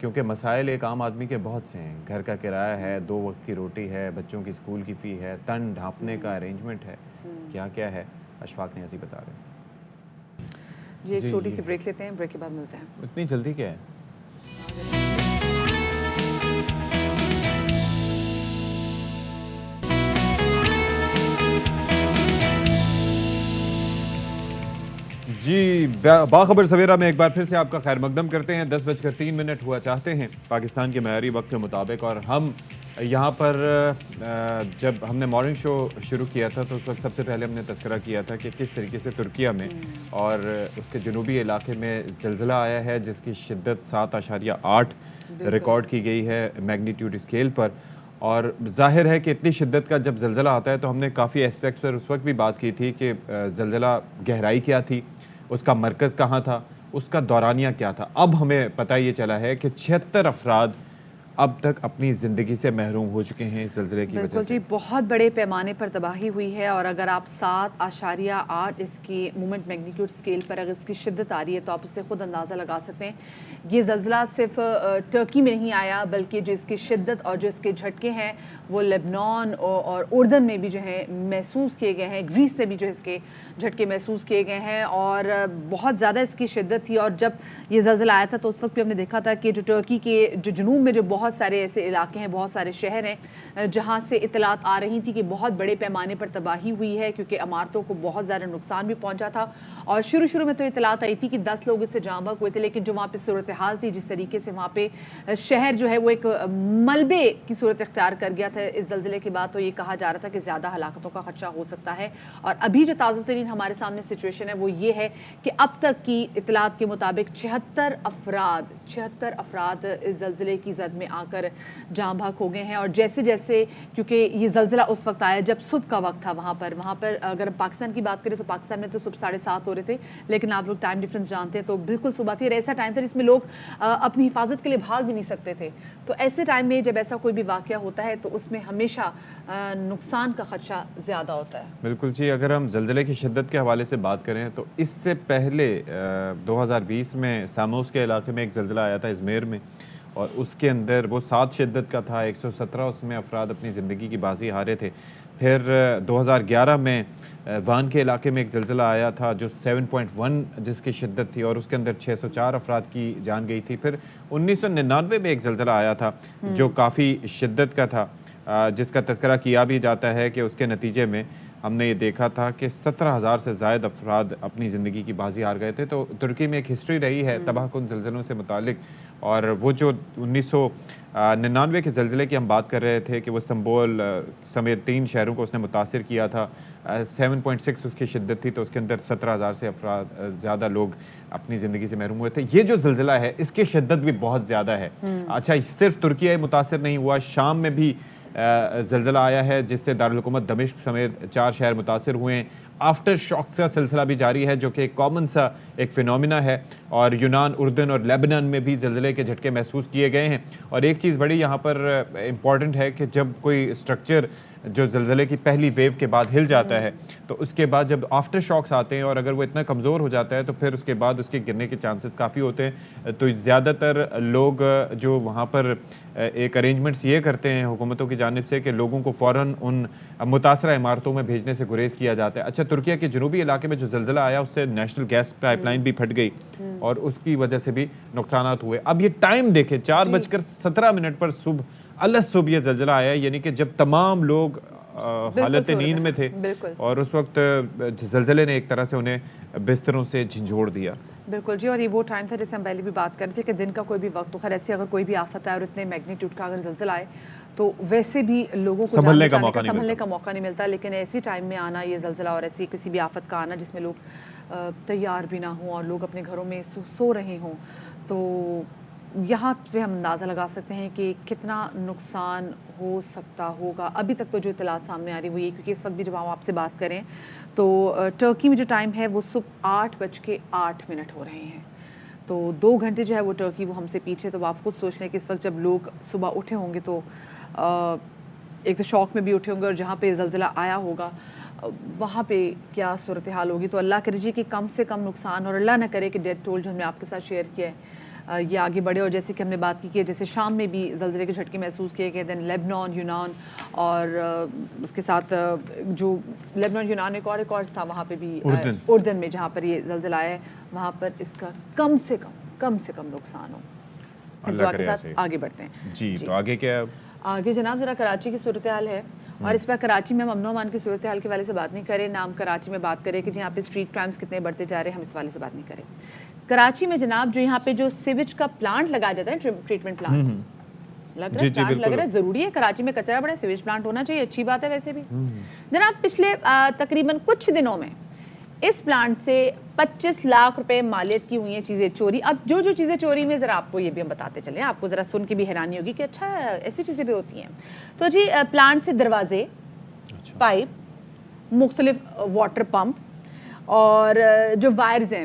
کیونکہ مسائل ایک عام آدمی کے بہت سے ہیں. گھر کا کرایہ ہے, 2 وقت کی روٹی ہے, بچوں کی اسکول کی فی ہے, تن ڈھانپنے کا ارینجمنٹ ہے, کیا کیا ہے. اشفاق نیازی بتا رہے ہیں. جی ایک چھوٹی سی بریک لیتے ہیں, بریک کے بعد ملتے ہیں. اتنی جلدی کیا ہے؟ جی باخبر سویرا میں ایک بار پھر سے آپ کا خیر مقدم کرتے ہیں. 10:03 ہوا چاہتے ہیں پاکستان کے معیاری وقت کے مطابق اور ہم یہاں پر جب ہم نے مارننگ شو شروع کیا تھا تو اس وقت سب سے پہلے ہم نے تذکرہ کیا تھا کہ کس طریقے سے ترکیہ میں اور اس کے جنوبی علاقے میں زلزلہ آیا ہے جس کی شدت 7.8 ریکارڈ کی گئی ہے میگنیٹیوڈ اسکیل پر. اور ظاہر ہے کہ اتنی شدت کا جب زلزلہ آتا ہے تو ہم نے کافی اسپیکٹس پر اس وقت بھی بات کی تھی کہ زلزلہ گہرائی کیا تھی, اس کا مرکز کہاں تھا اس کا دورانیہ کیا تھا. اب ہمیں پتہ یہ چلا ہے کہ 76 افراد اب تک اپنی زندگی سے محروم ہو چکے ہیں اس زلزلے کی وجہ سے. بالکل جی، بہت بڑے پیمانے پر تباہی ہوئی ہے، اور اگر آپ 7.8 اس کی مومنٹ میگنیٹیوڈ اسکیل پر اگر اس کی شدت آ رہی ہے تو آپ اس سے خود اندازہ لگا سکتے ہیں. یہ زلزلہ صرف ٹرکی میں نہیں آیا، بلکہ جو اس کی شدت اور جو اس کے جھٹکے ہیں وہ لبنان اور اردن میں بھی جو ہے محسوس کیے گئے ہیں، گریس میں بھی جو اس کے جھٹکے محسوس کیے گئے ہیں، اور بہت زیادہ اس کی شدت تھی. اور جب یہ زلزلہ آیا تھا تو اس وقت بھی ہم نے دیکھا تھا کہ جو ٹرکی کے جو جنوب میں جو بہت سارے ایسے علاقے ہیں، بہت سارے شہر ہیں جہاں سے اطلاعات آ رہی تھی کہ بہت بڑے پیمانے پر تباہی ہوئی ہے، کیونکہ عمارتوں کو بہت زیادہ نقصان بھی پہنچا تھا. اور شروع میں تو اطلاعات آئی تھی کہ 10 لوگ اس سے جاں بحق ہوئے تھے، لیکن جو وہاں پہ صورتحال تھی، جس طریقے سے وہاں پہ شہر جو ہے وہ ایک ملبے کی صورت اختیار کر گیا تھا اس زلزلے کے بعد، تو یہ کہا جا رہا تھا کہ زیادہ ہلاکتوں کا خدشہ ہو سکتا ہے. اور ابھی جو تازہ ترین ہمارے سامنے سچویشن ہے وہ یہ ہے کہ اب تک کی اطلاعات کے مطابق 76 افراد اس زلزلے کی زد میں آ کر جاں بحق ہو گئے ہیں. اور جیسے کیونکہ یہ زلزلہ اس وقت آیا جب صبح کا وقت تھا وہاں پر اگر پاکستان کی بات کریں تو پاکستان میں تو صبح 7:30 ہو رہے تھے، لیکن آپ لوگ ٹائم ڈفرینس جانتے ہیں تو بالکل صبح تھی، اور ایسا ٹائم تھا جس میں لوگ اپنی حفاظت کے لیے بھاگ بھی نہیں سکتے تھے. تو ایسے ٹائم میں جب ایسا کوئی بھی واقعہ ہوتا ہے تو اس میں ہمیشہ نقصان کا خدشہ زیادہ ہوتا ہے. بالکل جی. اگر ہم زلزلے کی شدت کے حوالے سے بات کریں تو اس سے پہلے 2020 میں ساموس کے علاقے میں ایک زلزلہ آیا تھا ازمیر میں، اور اس کے اندر وہ 7 شدت کا تھا، 117 اس میں افراد اپنی زندگی کی بازی ہارے تھے. پھر 2011 میں وان کے علاقے میں ایک زلزلہ آیا تھا جو 7.1 جس کی شدت تھی، اور اس کے اندر 604 افراد کی جان گئی تھی. پھر 1999 میں ایک زلزلہ آیا تھا جو کافی شدت کا تھا، جس کا تذکرہ کیا بھی جاتا ہے کہ اس کے نتیجے میں ہم نے یہ دیکھا تھا کہ 17,000 سے زائد افراد اپنی زندگی کی بازی ہار گئے تھے. تو ترکی میں ایک ہسٹری رہی ہے تباہ کن زلزلوں سے متعلق، اور وہ جو 1999 کے زلزلے کی ہم بات کر رہے تھے کہ وہ استنبول سمیت 3 شہروں کو اس نے متاثر کیا تھا، 7.6 اس کی شدت تھی، تو اس کے اندر 17,000 سے زیادہ لوگ اپنی زندگی سے محروم ہوئے تھے. یہ جو زلزلہ ہے اس کی شدت بھی بہت زیادہ ہے. اچھا، صرف ترکیہ متاثر نہیں ہوا، شام میں بھی زلزلہ آیا ہے جس سے دارالحکومت دمشق سمیت 4 شہر متاثر ہوئے ہیں. آفٹر شاکس کا سلسلہ بھی جاری ہے جو کہ ایک کامن سا ایک فینومینا ہے، اور یونان، اردن اور لیبنان میں بھی زلزلے کے جھٹکے محسوس کیے گئے ہیں. اور ایک چیز بڑی یہاں پر امپورٹنٹ ہے کہ جب کوئی اسٹرکچر جو زلزلے کی پہلی ویو کے بعد ہل جاتا ہے تو اس کے بعد جب آفٹر شاکس آتے ہیں اور اگر وہ اتنا کمزور ہو جاتا ہے تو پھر اس کے بعد اس کے گرنے کے چانسز کافی ہوتے ہیں. تو زیادہ تر لوگ جو وہاں پر ایک ارینجمنٹس یہ کرتے ہیں حکومتوں کی جانب سے کہ لوگوں کو فوراً ان متاثرہ عمارتوں میں بھیجنے سے گریز کیا جاتا ہے. اچھا، ترکیہ کے جنوبی علاقے میں جو زلزلہ آیا اس سے نیشنل گیس پائپ لائن بھی پھٹ گئی اور اس کی وجہ سے بھی نقصانات ہوئے. اب یہ ٹائم دیکھیں، 4:17 پر صبح یہ زلزلہ آیا، یعنی کہ جب تمام لوگ حالت نیند میں تھے، اور اس وقت زلزلے نے ایک طرح سے انہیں بستروں سے جھنجھوڑ دیا. بالکل جی. اور یہ وہ ٹائم تھا جیسے ہم پہلے بھی بات کر رہے تھے کہ دن کا کوئی بھی وقت تو خیر ایسے اگر کوئی بھی آفت آئے اور اتنے میگنیٹیوڈ کا اگر زلزلہ آئے تو ویسے بھی لوگوں کو سنبھلنے کا موقع نہیں ملتا. لیکن ایسی ٹائم میں آنا یہ زلزلہ اور ایسی کسی بھی آفت کا آنا جس میں لوگ تیار بھی نہ ہوں اور لوگ اپنے گھروں میں سو رہے ہوں، تو یہاں پہ ہم اندازہ لگا سکتے ہیں کہ کتنا نقصان ہو سکتا ہوگا. ابھی تک تو جو اطلاعات سامنے آ رہی وہ یہ، کیونکہ اس وقت بھی جب ہم آپ سے بات کریں تو ٹرکی میں جو ٹائم ہے وہ صبح 8:08 ہو رہے ہیں. تو 2 گھنٹے جو ہے وہ ٹرکی وہ ہم سے پیچھے. تو آپ خود سوچ لیں کہ اس وقت جب لوگ صبح اٹھے ہوں گے تو ایک تو شوق میں بھی اٹھے ہوں گے، اور جہاں پہ زلزلہ آیا ہوگا وہاں پہ کیا صورتحال ہوگی. تو اللہ کرے کہ کم سے کم نقصان، اور اللہ نہ کرے کہ ڈیتھ ٹول جو ہم نے آپ کے ساتھ شیئر کیا ہے یہ آگے بڑھے. اور جیسے کہ ہم نے بات کی جیسے شام میں بھی زلزلے کے جھٹکے محسوس کیے گئے، دین لیبنان، یونان، اور اس کے ساتھ جو لیبنان، یونان ایک اور تھا وہاں پہ بھی اردن میں جہاں پر یہ زلزلہ آیا ہے وہاں پر اس کا کم سے کم نقصان ہو. اس دعا کے ساتھ آگے بڑھتے ہیں. جی تو آگے کیا ہے؟ آگے جناب ذرا کراچی کی صورتحال ہے، اور اس پر کراچی میں ہم امن و امان کی صورتحال کے والے سے بات نہیں کریں، نہ ہم کراچی میں بات کریں کہ جہاں پہ اسٹریٹ کرائمز کتنے بڑھتے جا رہے ہیں، ہم اس والے سے بات نہیں کریں. کراچی میں جناب جو یہاں پہ جو سیویج کا پلانٹ لگایا جاتا ہے، ٹریٹمنٹ پلانٹ لگ رہا ہے ضروری ہے. کراچی میں کچرا بڑا سیویج پلانٹ ہونا چاہیے، اچھی بات ہے. ویسے بھی جناب پچھلے تقریباً کچھ دنوں میں اس پلانٹ سے 25 لاکھ روپے مالیت کی ہوئی ہیں چیزیں چوری. اب جو چیزیں چوری میں ذرا آپ کو یہ بھی ہم بتاتے چلیں، آپ کو ذرا سن کے بھی حیرانی ہوگی کہ اچھا ایسی چیزیں بھی ہوتی ہیں. تو جی پلانٹ سے دروازے، پائپ، مختلف واٹر پمپ، اور جو وائرز ہیں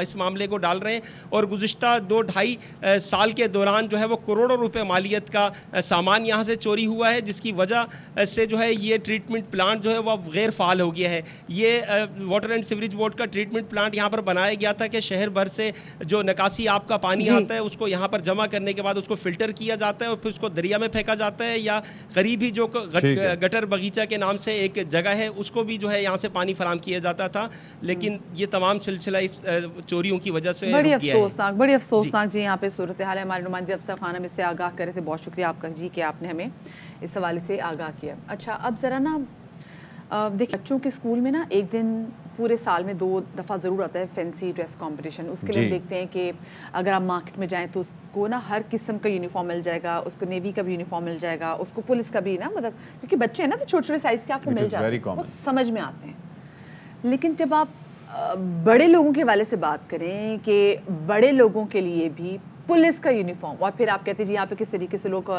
اس معاملے کو ڈال رہے ہیں, اور گزشتہ 2-2.5 سال کے دوران جو ہے وہ کروڑوں روپے مالیت کا سامان یہاں سے چوری ہوا ہے, جس کی وجہ سے جو ہے یہ ٹریٹمنٹ پلانٹ جو ہے وہ غیر فعال ہو گیا ہے. یہ واٹر اینڈ سیوریج بورڈ کا ٹریٹمنٹ پلانٹ یہاں پر بنایا گیا تھا کہ شہر بھر سے جو نکاسی آپ کا پانی آتا ہے اس کو یہاں پر جمع کرنے کے بعد اس کو فلٹر کیا جاتا ہے اور پھر اس کو دریا میں پھینکا جاتا ہے, یا قریب ہی جو گٹر بغیچہ کے نام سے ایک جگہ ہے اس کو بھی جو ہے یہاں سے پانی فراہم کیا جاتا تھا. لیکن یہ تمام سلسلہ اس چوریوں کی وجہ سے بڑی افسوسناک جی یہاں پہ صورتحال ہے. ہمارے نمائندے افسر خانم اس سے آگاہ کر رہے تھے. بہت شکریہ آپ کا جی کہ آپ نے ہمیں اس حوالے سے آگاہ کیا. اچھا اب ذرا نا دیکھیں بچوں کے اسکول میں نا ایک دن پورے سال میں 2 دفعہ ضرور آتا ہے فینسی ڈریس کمپٹیشن. اس کے لیے دیکھتے ہیں کہ اگر آپ مارکیٹ میں جائیں تو اس کو نا ہر قسم کا یونیفارم مل جائے گا, اس کو نیوی کا بھی یونیفارم مل جائے گا, اس کو پولیس کا بھی نا, مطلب کیونکہ بچے ہیں نا تو چھوٹے چھوٹے سائز کے آپ کو مل جاتے ہیں, وہ سمجھ میں آتے ہیں. لیکن جب آپ بڑے لوگوں کے حوالے سے بات کریں کہ بڑے لوگوں کے لیے بھی پولیس کا یونیفارم, اور پھر آپ کہتے ہیں جی یہاں پہ کس طریقے سے لوگ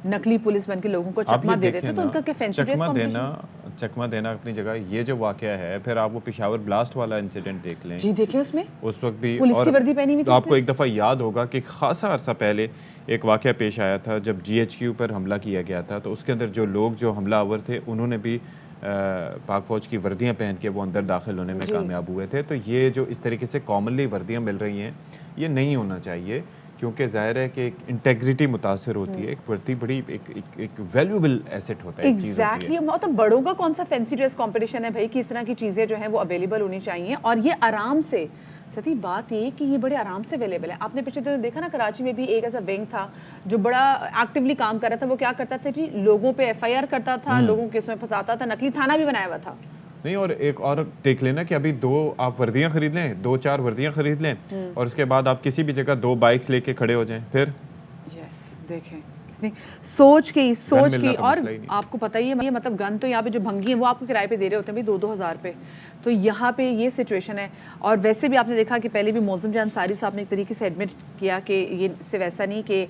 نقلی پولیس بن کے لوگوں کو چکما دے دیتے, تو ان کا کیا فینسی ڈریس کمپٹیشن چکما دینا اپنی جگہ یہ جو واقعہ ہے. پھر آپ وہ پشاور بلاسٹ والا انسیڈنٹ دیکھ لیں, جی دیکھیں اس میں اس وقت بھی پولیس کی وردی پہنی ہوئی تھی. آپ کو ایک دفعہ یاد ہوگا کہ خاصا عرصہ پہلے ایک واقعہ پیش آیا تھا جب GHQ پر حملہ کیا گیا تھا, تو اس کے اندر جو لوگ جو حملہ آور تھے انہوں نے بھی پاک فوج کی وردیاں پہن کے وہ اندر داخل ہونے میں کامیاب ہوئے تھے. تو یہ جو اس طریقے سے کامنلی وردیاں مل رہی ہیں یہ نہیں ہونا چاہیے, کیونکہ ظاہر ہے کہ ایک انٹیگریٹی متاثر ہوتی ہے, ایک بڑی ایک ویلیوبل ایسٹ ہوتا ہے. ایگزیکٹلی. مطلب بڑوں کا کون سا فینسی ڈریس کمپٹیشن ہے بھائی کہ اس طرح کی چیزیں جو ہیں وہ اویلیبل ہونی چاہیے, اور یہ آرام سے ستی بات یہ کہ یہ بڑے آرام سے اویلیبل ہے. آپ نے پیچھے تو دیکھا نا کراچی میں بھی ایک ایسا ونگ تھا جو بڑا ایکٹیولی کام کر رہا تھا. وہ کیا کرتا تھا جی, لوگوں پہ FIR کرتا تھا, لوگوں کے اس میں پھنساتا تھا, نقلی تھانہ بھی بنایا ہوا تھا. نہیں, اور ایک اور دیکھ لینا کہ ابھی 2 آپ وردیاں خرید لیں, 2-4 وردیاں خرید لیں, اور اس کے بعد آپ کسی بھی جگہ 2 بائکس لے کے کھڑے ہو جائیں, پھر یس دیکھیں سوچ کی. اور آپ کو پتہ ہی ہے مطلب گن تو یہاں پہ جو بھنگی ہیں وہ آپ کو کرائے پہ دے رہے ہوتے ہیں 2-2 ہزار پہ. تو یہاں پہ یہ سچویشن ہے. اور ویسے بھی آپ نے دیکھا کہ پہلے بھی موزم جان انصاری صاحب نے ایک طریقے سے ایڈمٹ کیا کہ یہ صرف ایسا نہیں کہ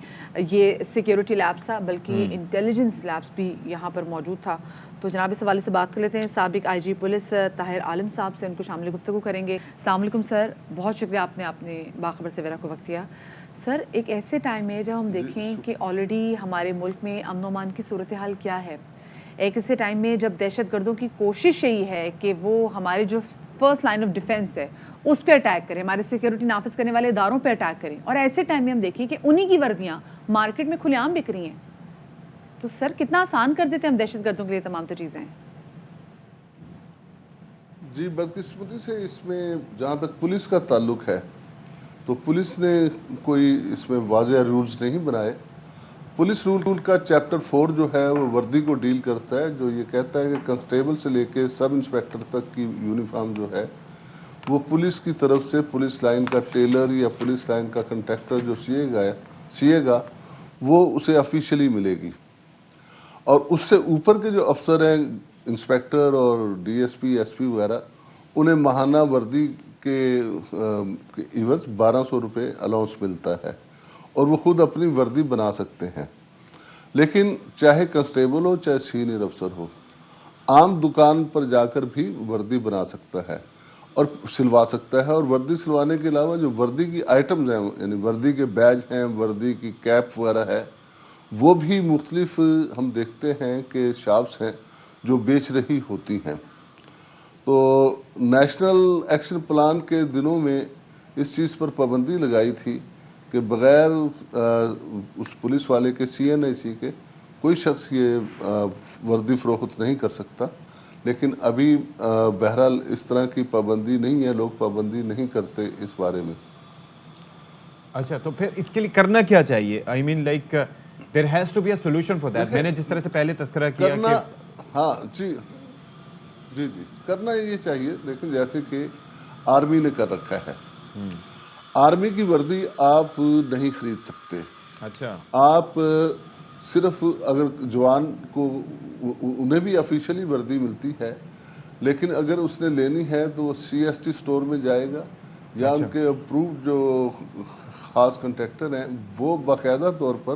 یہ سیکیورٹی لیبس تھا بلکہ انٹیلیجنس لیبس بھی یہاں پر موجود تھا. تو جناب اس حوالے سے بات کر لیتے ہیں سابق IG پولیس طاہر عالم صاحب سے, ان کو شامل گفتگو کریں گے. السلام علیکم سر, بہت شکریہ آپ نے اپنے باخبر سویرا کو وقت دیا. سر ایک ایسے ٹائم ہے جب ہم دیکھیں کہ آلریڈی ہمارے ملک میں امن و امان کی صورتحال کیا ہے, ایک ایسے ٹائم میں جب دہشت گردوں کی کوشش یہی ہے کہ وہ ہمارے جو فرسٹ لائن آف ڈیفینس ہے اس پہ اٹیک کریں, ہمارے سیکیورٹی نافذ کرنے والے اداروں پہ اٹیک کریں, اور ایسے ٹائم میں ہم دیکھیں کہ انہی کی وردیاں مارکیٹ میں کھلے عام بک رہی ہیں. تو سر کتنا آسان کر دیتے ہیں ہم دہشت گردوں کے لیے تمام تو چیزیں. جی بدقسمتی سے اس میں جہاں تک پولیس کا تعلق ہے تو پولیس نے کوئی اس میں واضح رولز نہیں بنائے. پولیس رول کا چیپٹر 4 جو ہے وہ وردی کو ڈیل کرتا ہے, جو یہ کہتا ہے کہ کنسٹیبل سے لے کے سب انسپیکٹر تک کی یونیفارم جو ہے وہ پولیس کی طرف سے پولیس لائن کا ٹیلر یا پولیس لائن کا کنٹریکٹر جو سیے گا وہ اسے آفیشیلی ملے گی. اور اس سے اوپر کے جو افسر ہیں انسپیکٹر اور DSP SP وغیرہ, انہیں ماہانہ وردی کے عوض 1200 روپے الاؤنس ملتا ہے اور وہ خود اپنی وردی بنا سکتے ہیں. لیکن چاہے کنسٹیبل ہو چاہے سینئر افسر ہو, عام دکان پر جا کر بھی وردی بنا سکتا ہے اور سلوا سکتا ہے. اور وردی سلوانے کے علاوہ جو وردی کی آئٹمز ہیں, یعنی وردی کے بیج ہیں, وردی کی کیپ وغیرہ ہے, وہ بھی مختلف ہم دیکھتے ہیں کہ شاپس ہیں جو بیچ رہی ہوتی ہیں. تو نیشنل ایکشن پلان کے دنوں میں اس چیز پر پابندی لگائی تھی کہ بغیر اس پولیس والے کے CNIC کے کوئی شخص یہ وردی فروخت نہیں کر سکتا. لیکن ابھی بہرحال اس طرح کی پابندی نہیں ہے, لوگ پابندی نہیں کرتے اس بارے میں. اچھا, تو پھر اس کے لیے کرنا کیا چاہیے؟ I mean like there has to be a solution for that. میں نے جس طرح سے پہلے تذکرہ کیا کہ ہاں جی کرنا یہ چاہیے. دیکھیں جیسے کہ آرمی نے کر رکھا ہے, آرمی کی وردی آپ نہیں خرید سکتے. اچھا, آپ صرف اگر جوان کو انہیں بھی آفیشیلی وردی ملتی ہے, لیکن اگر اس نے لینی ہے تو وہ CST سٹور میں جائے گا یا ان کے اپرووڈ جو خاص کنٹریکٹر ہیں وہ باقاعدہ طور پر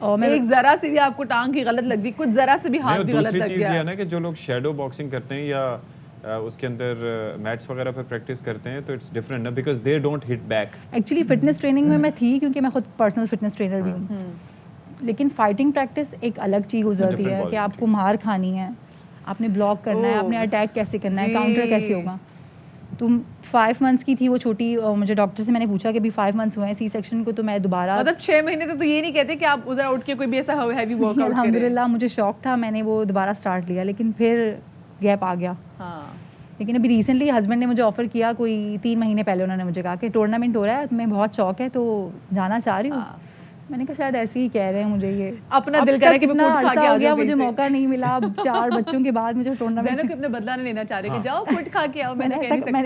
اور میں ایک ذرا سے بھی آپ کو ٹانگ کی غلط لگ گئی, کچھ ذرا سے بھی ہاتھ بھی غلط دوسری لگ چیز یہ گیا. ہے نا کہ جو لوگ شیڈو باکسنگ کرتے ہیں یا اس کے اندر میٹس وغیرہ پہ پریکٹس کرتے ہیں تو اٹس ڈفرینٹ نا, because they don't hit back. Actually fitness training میں میں تھی کیونکہ میں خود پرسنل فٹنس ٹرینر بھی ہوں, لیکن فائٹنگ پریکٹس ایک الگ چیز ہو جاتی ہے کہ آپ کو مار کھانی ہے, آپ نے بلاک کرنا ہے, آپ نے اٹیک کیسے کرنا ہے, کاؤنٹر کیسے ہوگا. تم 5 months کی تھی وہ چھوٹی, مجھے ڈاکٹر سے میں نے پوچھا کہ ابھی 5 months ہوئے ہیں سی سیکشن کو, تو میں دوبارہ مطلب 6 مہینے تو یہ نہیں کہتے کہ آپ ادھر اٹھ کے کوئی بھی ایسا ہیوی ورک آؤٹ کریں. الحمدللہ مجھے شوق تھا, میں نے وہ دوبارہ اسٹارٹ لیا, لیکن پھر گیپ آ گیا. ہاں, لیکن ابھی ریسنٹلی ہسبینڈ نے مجھے آفر کیا, کوئی 3 مہینے پہلے انہوں نے مجھے کہا کہ ٹورنامنٹ ہو رہا ہے, تمہیں بہت شوق ہے تو جانا چاہ رہی ہوں. میں نے کہا شاید ایسے ہی کہہ رہے ہیں مجھے, یہ اپنا دل کرے کہ کتنا عرصہ ہو گیا مجھے موقع نہیں ملا, اب 4 بچوں کے بعد مجھے ٹورنامنٹ زینب اپنے بدلہ نہیں لینا چاہ رہے کہ جاؤ کٹ کھا کے آؤ. میں نے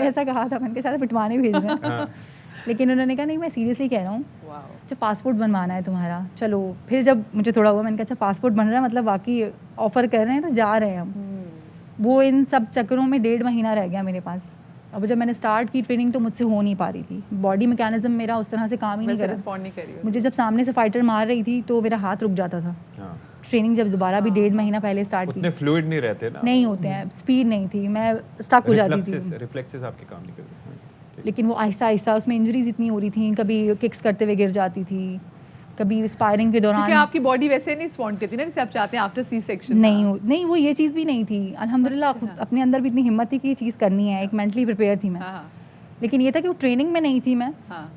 ایسا کہا تھا, میں نے کہا شاید پٹوانے بھیج رہے ہیں, لیکن انہوں نے کہا نہیں میں سیریسلی کہہ رہا ہوں, اچھا پاسپورٹ بنوانا ہے تمہارا, چلو. پھر جب مجھے تھوڑا ہوا میں نے کہا اچھا پاسپورٹ بن رہا ہے, مطلب واقعی آفر کر رہے ہیں تو جا رہے ہیں ہم. وہ ان سب چکروں میں 1.5 مہینہ رہ گیا میرے پاس. اب جب میں نے اسٹارٹ کی ٹریننگ تو مجھ سے ہو نہیں پا رہی تھی, باڈی میکینزم میرا اس طرح سے کام ہی نہیں کر رہا. مجھے جب سامنے سے فائٹر مار رہی تھی تو میرا ہاتھ رک جاتا تھا. ٹریننگ جب دوبارہ بھی 1.5 مہینہ پہلے اسٹارٹ کی, اتنے فلوئڈ نہیں رہتے نا, نہیں ہوتے ہیں, اسپیڈ نہیں تھی, میں اسٹک ہو جاتی تھی, ریفلیکسز آپ کے کام نہیں کرتے. لیکن وہ آہستہ آہستہ اس میں انجریز اتنی ہو رہی تھیں, کبھی ککس کرتے ہوئے گر جاتی تھی, کبھی اسپائرنگ کے دوران. کیونکہ آپ کی باڈی ویسے نہیں رسپونڈ کرتی نا جیسے آپ چاہتے ہیں آفٹر سی سیکشن. نہیں وہ یہ چیز بھی نہیں تھی الحمدللہ, اپنے اندر بھی اتنی ہمت تھی کہ یہ چیز کرنی ہے, ایک مینٹلی پریپیئر تھی میں. لیکن یہ تھا کہ وہ ٹریننگ میں نہیں تھی میں,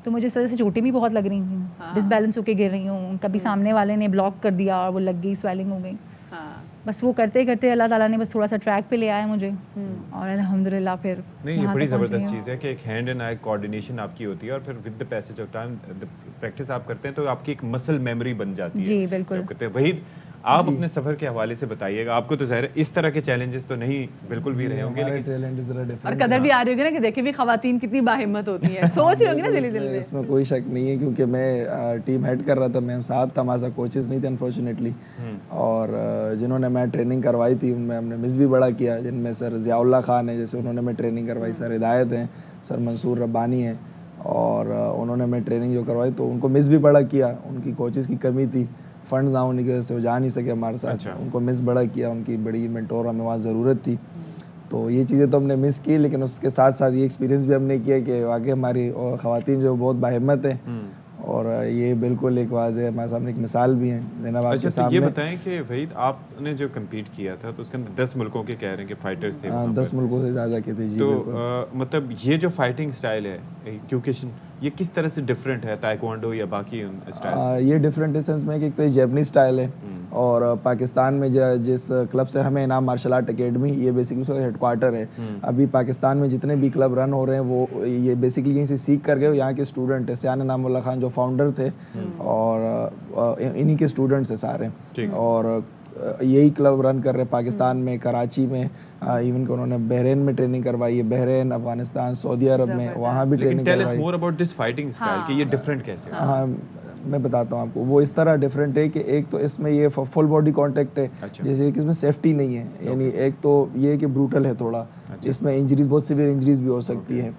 تو مجھے اس طرح سے چوٹیں بھی بہت لگ رہی تھیں, ڈس بیلنس ہو کے گر رہی ہوں, کبھی سامنے والے نے بلاک کر دیا اور وہ لگ گئی, سویلنگ ہو گئی. بس وہ کرتے کرتے اللہ تعالیٰ نے بس تھوڑا سا ٹریک پہ لے آیا مجھے, اور الحمدللہ پھر. نہیں, یہ بڑی زبردست چیز ہے کہ ایک ہینڈ اینڈ آئی کوآرڈینیشن آپ کی ہوتی ہے, اور پھر with the passage of time practice آپ کرتے ہیں تو آپ کی ایک مسل میموری بن جاتی ہے. جی بالکل. وحید آپ اپنے سفر کے حوالے سے بتائیے گا, آپ کو تو ظاہر ہے اس طرح کے چیلنجز تو نہیں بالکل بھی رہے ہوں گے, اور قدر بھی آ رہی ہوگی نا کہ دیکھیں بھی خواتین کتنی باہمت ہوتی ہیں, سوچ رہی ہوگی نا دل میں. اس میں کوئی شک نہیں ہے, کیونکہ میں ٹیم ہیڈ کر رہا تھا, میں ساتھ تھا, ہمارے ساتھ کوچز نہیں تھے انفارچونیٹلی, اور جنہوں نے میں ٹریننگ کروائی تھی ان میں ہم نے مس بھی بڑا کیا, جن میں سر ضیاء اللہ خان ہیں, جیسے انہوں نے میں ٹریننگ کروائی, سر ہدایت ہیں, سر منصور ربانی ہیں, اور انہوں نے میں ٹریننگ جو کروائی تو ان کو مس بھی بڑا کیا. ان کی کوچز کی کمی تھی, فنڈز نہ ہونے کی وجہ سے وہ جا نہیں سکے ہمارے ساتھ, ان کو مس بڑا کیا, ان کی بڑی مینٹور ہمیں وہاں ضرورت تھی. تو یہ چیزیں تو ہم نے مس کی, لیکن اس کے ساتھ ساتھ یہ ایکسپیرینس بھی ہم نے کیا کہ واقعی ہماری خواتین جو بہت باہمت ہیں, اور یہ بالکل ایک واضح ہمارے سامنے ایک مثال بھی ہیں زینب آپ کے سامنے. یہ بتائیں کہ وحید آپ نے جو کمپیٹ کیا تھا تو اس کے اندر 10 ملکوں کے کہہ رہے ہیں کہ فائٹرز تھے, 10 ملکوں سے زیادہ کے تھے. جی تو مطلب یہ جو فائٹنگ سٹائل ہے کیوکیشن, یہ کس طرح سے ڈفرینٹ ہے تائیکوانڈو یا باقی اسٹائل؟ یہ ڈفرینٹ اس سینس میں کہ ایک تو یہ جیپنیز اسٹائل ہے, اور پاکستان میں جس کلب سے ہمیں انعام مارشل آرٹ اکیڈمی, یہ بیسکلی اس کا ہیڈ کوارٹر ہے. ابھی پاکستان میں جتنے بھی کلب رن ہو رہے ہیں وہ یہ بیسکلی یہیں سے سیکھ کر گئے, یہاں کے اسٹوڈنٹ ہیں. سیان انعام اللہ خان جو فاؤنڈر تھے, اور انہی کے اسٹوڈنٹس ہیں سارے, اور یہی کلب رن کر رہے پاکستان میں, کراچی میں, ایون کہ انہوں نے بحرین میں ٹریننگ کروائی ہے, بحرین, افغانستان, سعودی عرب میں, وہاں بھی ٹریننگ کروائی. ہاں میں بتاتا ہوں آپ کو, وہ اس طرح ڈفرینٹ ہے کہ ایک تو اس میں یہ فل باڈی کانٹیکٹ ہے, جیسے کہ اس میں سیفٹی نہیں ہے, یعنی ایک تو یہ کہ بروٹل ہے تھوڑا, اس میں انجریز بہت سیویئر انجریز بھی ہو سکتی ہیں.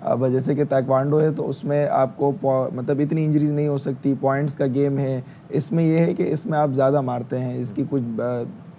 اب جیسے کہ تائیکوانڈو ہے تو اس میں آپ کو مطلب اتنی انجریز نہیں ہو سکتی, پوائنٹس کا گیم ہے. اس میں یہ ہے کہ اس میں آپ زیادہ مارتے ہیں, اس کی کچھ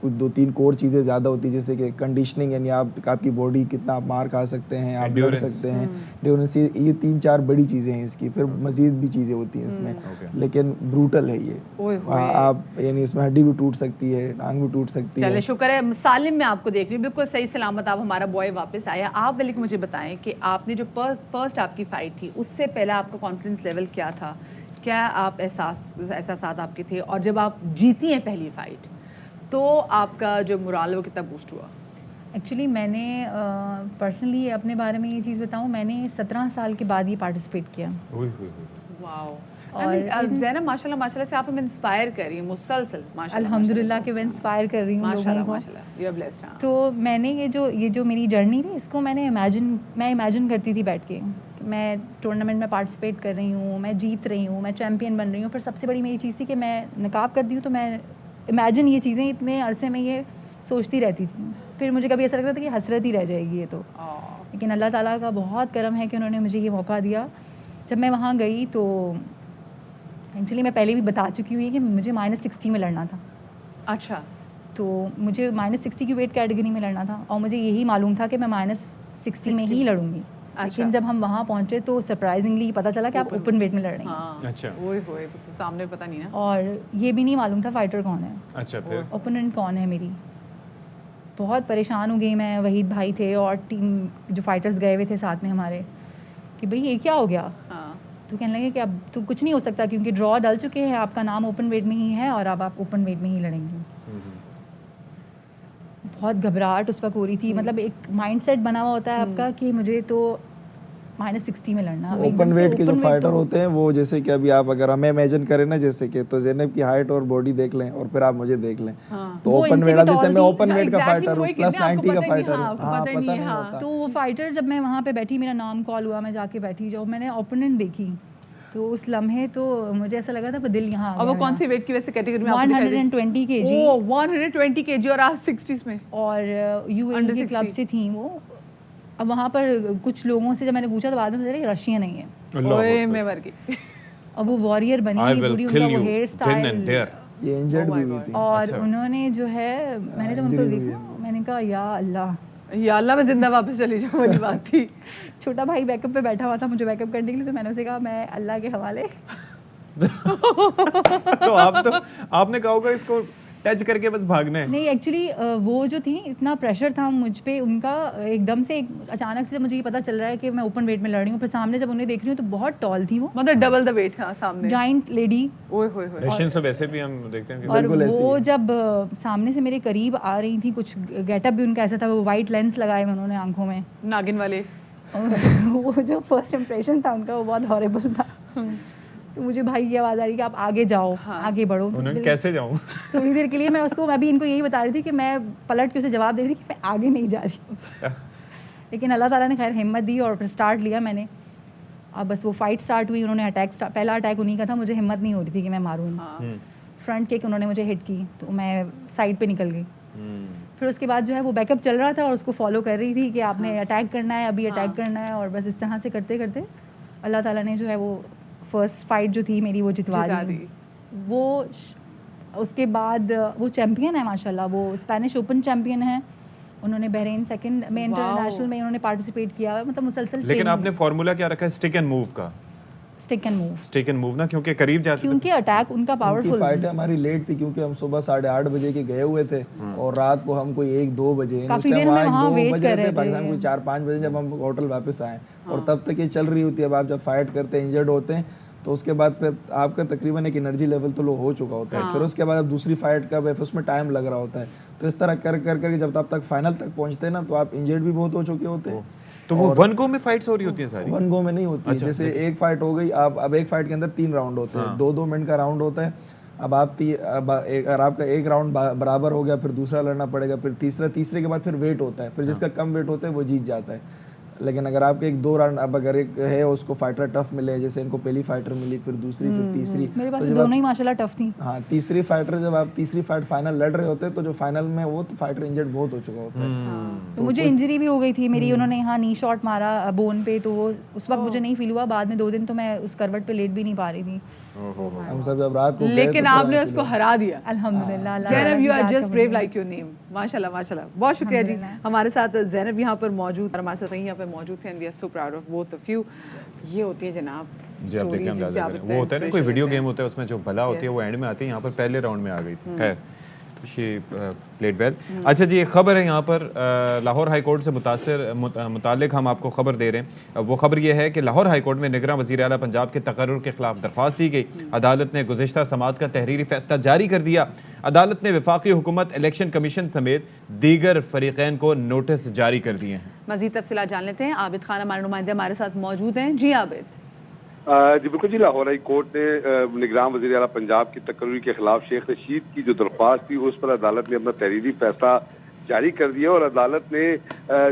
2-3 کور چیزیں زیادہ ہوتی ہیں, جیسے کہ کنڈیشننگ, یعنی آپ کی باڈی کتنا آپ مار کھا سکتے ہیں, آپ لڑ سکتے ہیں, ڈیورنس, یہ 3-4 بڑی چیزیں ہیں اس کی. پھر مزید بھی چیزیں ہوتی ہیں اس میں, لیکن بروٹل ہے یہ. آپ یعنی اس میں ہڈی بھی ٹوٹ سکتی ہے, ٹانگ بھی ٹوٹ سکتی ہے. چلے شکر ہے سالم میں آپ کو دیکھ رہی ہوں, بالکل صحیح سلامت آپ ہمارا بوائے واپس آیا. آپ ولی مجھے بتائیں کہ آپ نے جو فرسٹ آپ کی فائٹ تھی اس سے پہلا آپ کا کانفیڈنس لیول کیا تھا, کیا آپ احساسات آپ کے تھے, اور جب آپ جیتی ہیں پہلی فائٹ تو آپ کا جو مرال وہ کتنا بوسٹ ہوا؟ ایکچولی میں نے پرسنلی اپنے بارے میں یہ چیز بتاؤں, میں نے 17 سال کے بعد یہ پارٹیسپیٹ کیا. واو. اور زینب ماشاء اللہ سے آپ ہمیں انسپائر کر رہی ہیں مسلسل, الحمدللہ کہ میں انسپائر کر رہی ہوں لوگوں کو. تو میں نے یہ جو میری جرنی تھی اس کو میں امیجن کرتی تھی بیٹھ کے, میں ٹورنامنٹ میں پارٹیسپیٹ کر رہی ہوں, میں جیت رہی ہوں, میں چیمپئن بن رہی ہوں. پھر سب سے بڑی میری چیز تھی کہ میں نقاب کرتی ہوں, تو میں امیجن یہ چیزیں اتنے عرصے میں یہ سوچتی رہتی تھی. پھر مجھے کبھی ایسا لگتا تھا کہ حسرت ہی رہ جائے گی یہ تو, لیکن اللہ تعالیٰ کا بہت کرم ہے کہ انہوں نے مجھے یہ موقع دیا. جب میں وہاں گئی تو ایکچولی میں پہلے بھی بتا چکی ہوئی کہ مجھے -60 میں لڑنا تھا. اچھا. تو مجھے -60 کی ویٹ کیٹیگری میں لڑنا تھا اور مجھے یہی معلوم تھا کہ میں -60 میں ہی لڑوں گی. لیکن جب ہم وہاں پہنچے تو سرپرائزنگلی پتہ چلا کہ آپ اوپن ویٹ میں لڑ رہے ہیں. اچھا. اوئے تو سامنے پتہ نہیں نا. اور یہ بھی نہیں معلوم تھا فائٹر کون ہے. اچھا. پھر اوپوننٹ کون ہے میری. بہت پریشان ہو گئی میں. وحید بھائی تھے اور ٹیم جو فائٹرز گئے ہوئے تھے ساتھ میں ہمارے کہ بھئی یہ کیا ہو گیا. تو کہنے لگے کہ اب تو کچھ نہیں ہو سکتا کیونکہ ڈرا ڈل چکے ہیں, آپ کا نام اوپن ویٹ میں ہی ہے اور اب آپ اوپن ویٹ میں ہی لڑیں گے. بہت گھبراہٹ اس وقت ہو رہی تھی. مطلب ایک مائنڈ سیٹ بنا ہوا ہوتا ہے آپ کا کہ مجھے تو -60 میں لڑنا. اوپن ویٹ کے جو فائٹر ہوتے ہیں وہ جیسے کہ ابھی آپ اگر ہمیں امیجن کریں نا جیسے کہ تو زینب کی ہائٹ اور باڈی دیکھ لیں اور پھر آپ مجھے دیکھ لیں تو اوپن ویٹ جیسے میں اوپن ویٹ کا فائٹر ہوں +90 کا فائٹر ہوں. ہاں پتہ نہیں ہوتا. تو وہ فائٹر جب میں وہاں پہ بیٹھی میرا نام کال ہوا میں جا کے بیٹھی جب میں نے اوپوننٹ دیکھی تو اس لمحے تو مجھے ایسا لگا تھا دل یہاں. اور وہ کون سی ویٹ کی ویسے کیٹیگری میں؟ 120 kg. 120 kg اور آج 60 میں. اور UAE کے کلب سے تھیں وہ. اب وہاں پر کچھ لوگوں سے جب میں نے پوچھا تو بعد میں رشین نہیں ہے. اوئے میں مر گئی. اب وہ وارئر بنی ہوئی پوری, ان کا وہ ہیئر اسٹائل یہ انجرڈ بھی ہوئی تھی. اور انہوں نے جو ہے میں نے جب ان کو دیکھا میں نے کہا یا اللہ میں زندہ واپس چلی جاؤں والی بات تھی. چھوٹا بھائی بیک اپ پہ بیٹھا ہوا تھا مجھے بیک اپ کرنے کے لیے تو میں نے اسے کہا میں اللہ کے حوالے. تو آپ نے کہا ہوگا اس کو ٹچ کر کے بس بھاگنا ہے. نہیں ایکچولی وہ جو تھی اتنا پریشر تھا مجھ پہ ان کا ایک دم سے اچانک سے مجھے یہ پتا چل رہا ہے کہ میں اوپن ویٹ میں لڑ رہی ہوں. پھر سامنے جب انہیں دیکھ رہی ہوں تو بہت ٹال تھی وہ, مطلب ڈبل دا ویٹ. ہاں سامنے جائنٹ لیڈی. رشین تو ویسے بھی ہم دیکھتے ہیں اور وہ جب سامنے سے میرے قریب آ رہی تھی کچھ گیٹ اپ بھی ان کا ایسا تھا وہ وائٹ لینس لگائے ہوئے انہوں نے آنکھوں میں ناگن والے. وہ جو فرسٹ امپریشن تھا ان کا وہ بہت ہارریبل تھا. تو مجھے بھائی کی آواز آ رہی کہ آپ آگے جاؤ آگے بڑھو. کیسے جاؤں؟ تھوڑی دیر کے لیے میں اس کو ابھی ان کو یہی بتا رہی تھی کہ میں پلٹ کے اسے جواب دے رہی تھی کہ میں آگے نہیں جا رہی ہوں. لیکن اللہ تعالیٰ نے خیر ہمت دی اور پھر اسٹارٹ لیا میں نے. اب بس وہ فائٹ اسٹارٹ ہوئی. انہوں نے اٹیک پہلا اٹیک انہیں کا تھا. مجھے ہمت نہیں ہو رہی تھی کہ میں ماروں. فرنٹ کک انہوں نے مجھے ہٹ کی تو میں سائڈ پہ نکل گئی. پھر اس کے بعد جو ہے وہ بیک اپ چل رہا تھا اور اس کو فالو کر رہی تھی کہ آپ نے اٹیک کرنا ہے ابھی اٹیک کرنا ہے. اور بس اس طرح سے کرتے کرتے اللہ تعالیٰ نے جو ہے وہ فرسٹ فائٹ جو تھی میری وہ جتوا دی. وہ اس کے بعد وہ چیمپئن ہے ماشاء اللہ. وہ اسپینش اوپن چیمپئن ہے. انہوں نے بحرین سیکنڈ میں انٹرنیشنل میں انہوں نے پارٹیسپیٹ کیا ہے. مطلب مسلسل. لیکن آپ نے فارمولا کیا رکھا ہے اسٹک اینڈ موو کا؟ اسٹک اینڈ موو نا کیونکہ قریب جاتے کیونکہ اٹیک ان کا پاورفل. فائٹ ہماری لیٹ تھی کیونکہ ہم صبح 8:30 بجے کے گئے ہوئے تھے اور رات کو ہم کوئی 1-2 بجے کافی دیر میں وہاں ویٹ کر رہے تھے. پاکستان کوئی 4-5 بجے جب ہم ہوٹل واپس آئے اور تب تک یہ چل رہی ہوتی ہے. اب آپ جب فائٹ کرتے ہیں انجرڈ ہوتے ہیں تو اس کے بعد پھر آپ کا تقریباً ایک انرجی لیول تو لو ہو چکا ہوتا ہے. پھر اس کے بعد اب دوسری فائٹ کا اس میں ٹائم لگ رہا ہوتا ہے. تو اس طرح کر کے جب تب تک فائنل تک پہنچتے ہیں نا تو آپ انجرڈ بھی بہت ہو چکے ہوتے ہیں. تو وہ 1 گو میں فائٹس ہو رہی ہوتی ہیں ساری؟ 1 گو میں نہیں ہوتی. جیسے ایک فائٹ ہو گئی اب ایک فائٹ کے اندر 3 راؤنڈ ہوتے ہیں. 2-2 منٹ کا راؤنڈ ہوتا ہے. اب اگر آپ کا ایک راؤنڈ برابر ہو گیا پھر دوسرا لڑنا پڑے گا. پھر تیسرے کے بعد پھر ویٹ ہوتا ہے. پھر جس کا کم ویٹ ہوتا ہے وہ جیت جاتا ہے. لیکن اگر آپ کے 1-2 راؤنڈ اب اگر ایک ہے اس کو فائٹر ٹف ملے جیسے ان کو پہلی فائٹر ملی پھر دوسری پھر تیسری. میرے پاس دونوں ہی ماشاءاللہ ٹف تھیں. ہاں تیسری فائٹر جب آپ تیسری فائٹ فائنل لڑ رہے ہوتے تو جو فائنل میں وہ تو فائٹر انجرڈ بہت ہو چکا ہوتا ہے. تو مجھے انجری بھی ہو گئی تھی میری. انہوں نے یہاں نی شاٹ مارا بون پہ تو وہ اس وقت مجھے نہیں فیل ہوا. بعد میں 2 دن تو میں اس کروٹ پہ لیٹ بھی نہیں پا رہی تھی. ہم سب جب رات کو لیکن آپ نے اس کو ہرا دیا الحمدللہ. Zainab you are just brave like your name. ماشاءاللہ ماشاءاللہ. بہت شکریہ جی. ہمارے ساتھ زینب یہاں پر موجود ہمارے ساتھ یہاں پہ موجود تھے. And we are so proud of both of you. یہ ہوتی ہے جناب جی آپ دیکھیں اندازہ کریں وہ ہوتا ہے نا کوئی ویڈیو گیم ہوتا ہے اس میں جو بلا ہوتی ہے وہ اینڈ میں آتی ہے. یہاں پر پہلے راؤنڈ میں آ گئی تھی. خیر شی پلیڈ ویل. اچھا جی ایک خبر ہے یہاں پر لاہور ہائی کورٹ سے متعلق ہم آپ کو خبر دے رہے ہیں. وہ خبر یہ ہے کہ لاہور ہائی کورٹ میں نگراں وزیر اعلیٰ پنجاب کے تقرر کے خلاف درخواست دی گئی. عدالت نے گزشتہ سماعت کا تحریری فیصلہ جاری کر دیا. عدالت نے وفاقی حکومت الیکشن کمیشن سمیت دیگر فریقین کو نوٹس جاری کر دیے ہیں. مزید تفصیلات جان لیتے ہیں. عابد خان ہمارے نمائندے ہمارے ساتھ موجود ہیں. جی عابد. جی بالکل جی. لاہور ہائی کورٹ نے نگراں وزیر اعلیٰ پنجاب کی تقرری کے خلاف شیخ رشید کی جو درخواست تھی اس پر عدالت نے اپنا تحریری فیصلہ جاری کر دیا. اور عدالت نے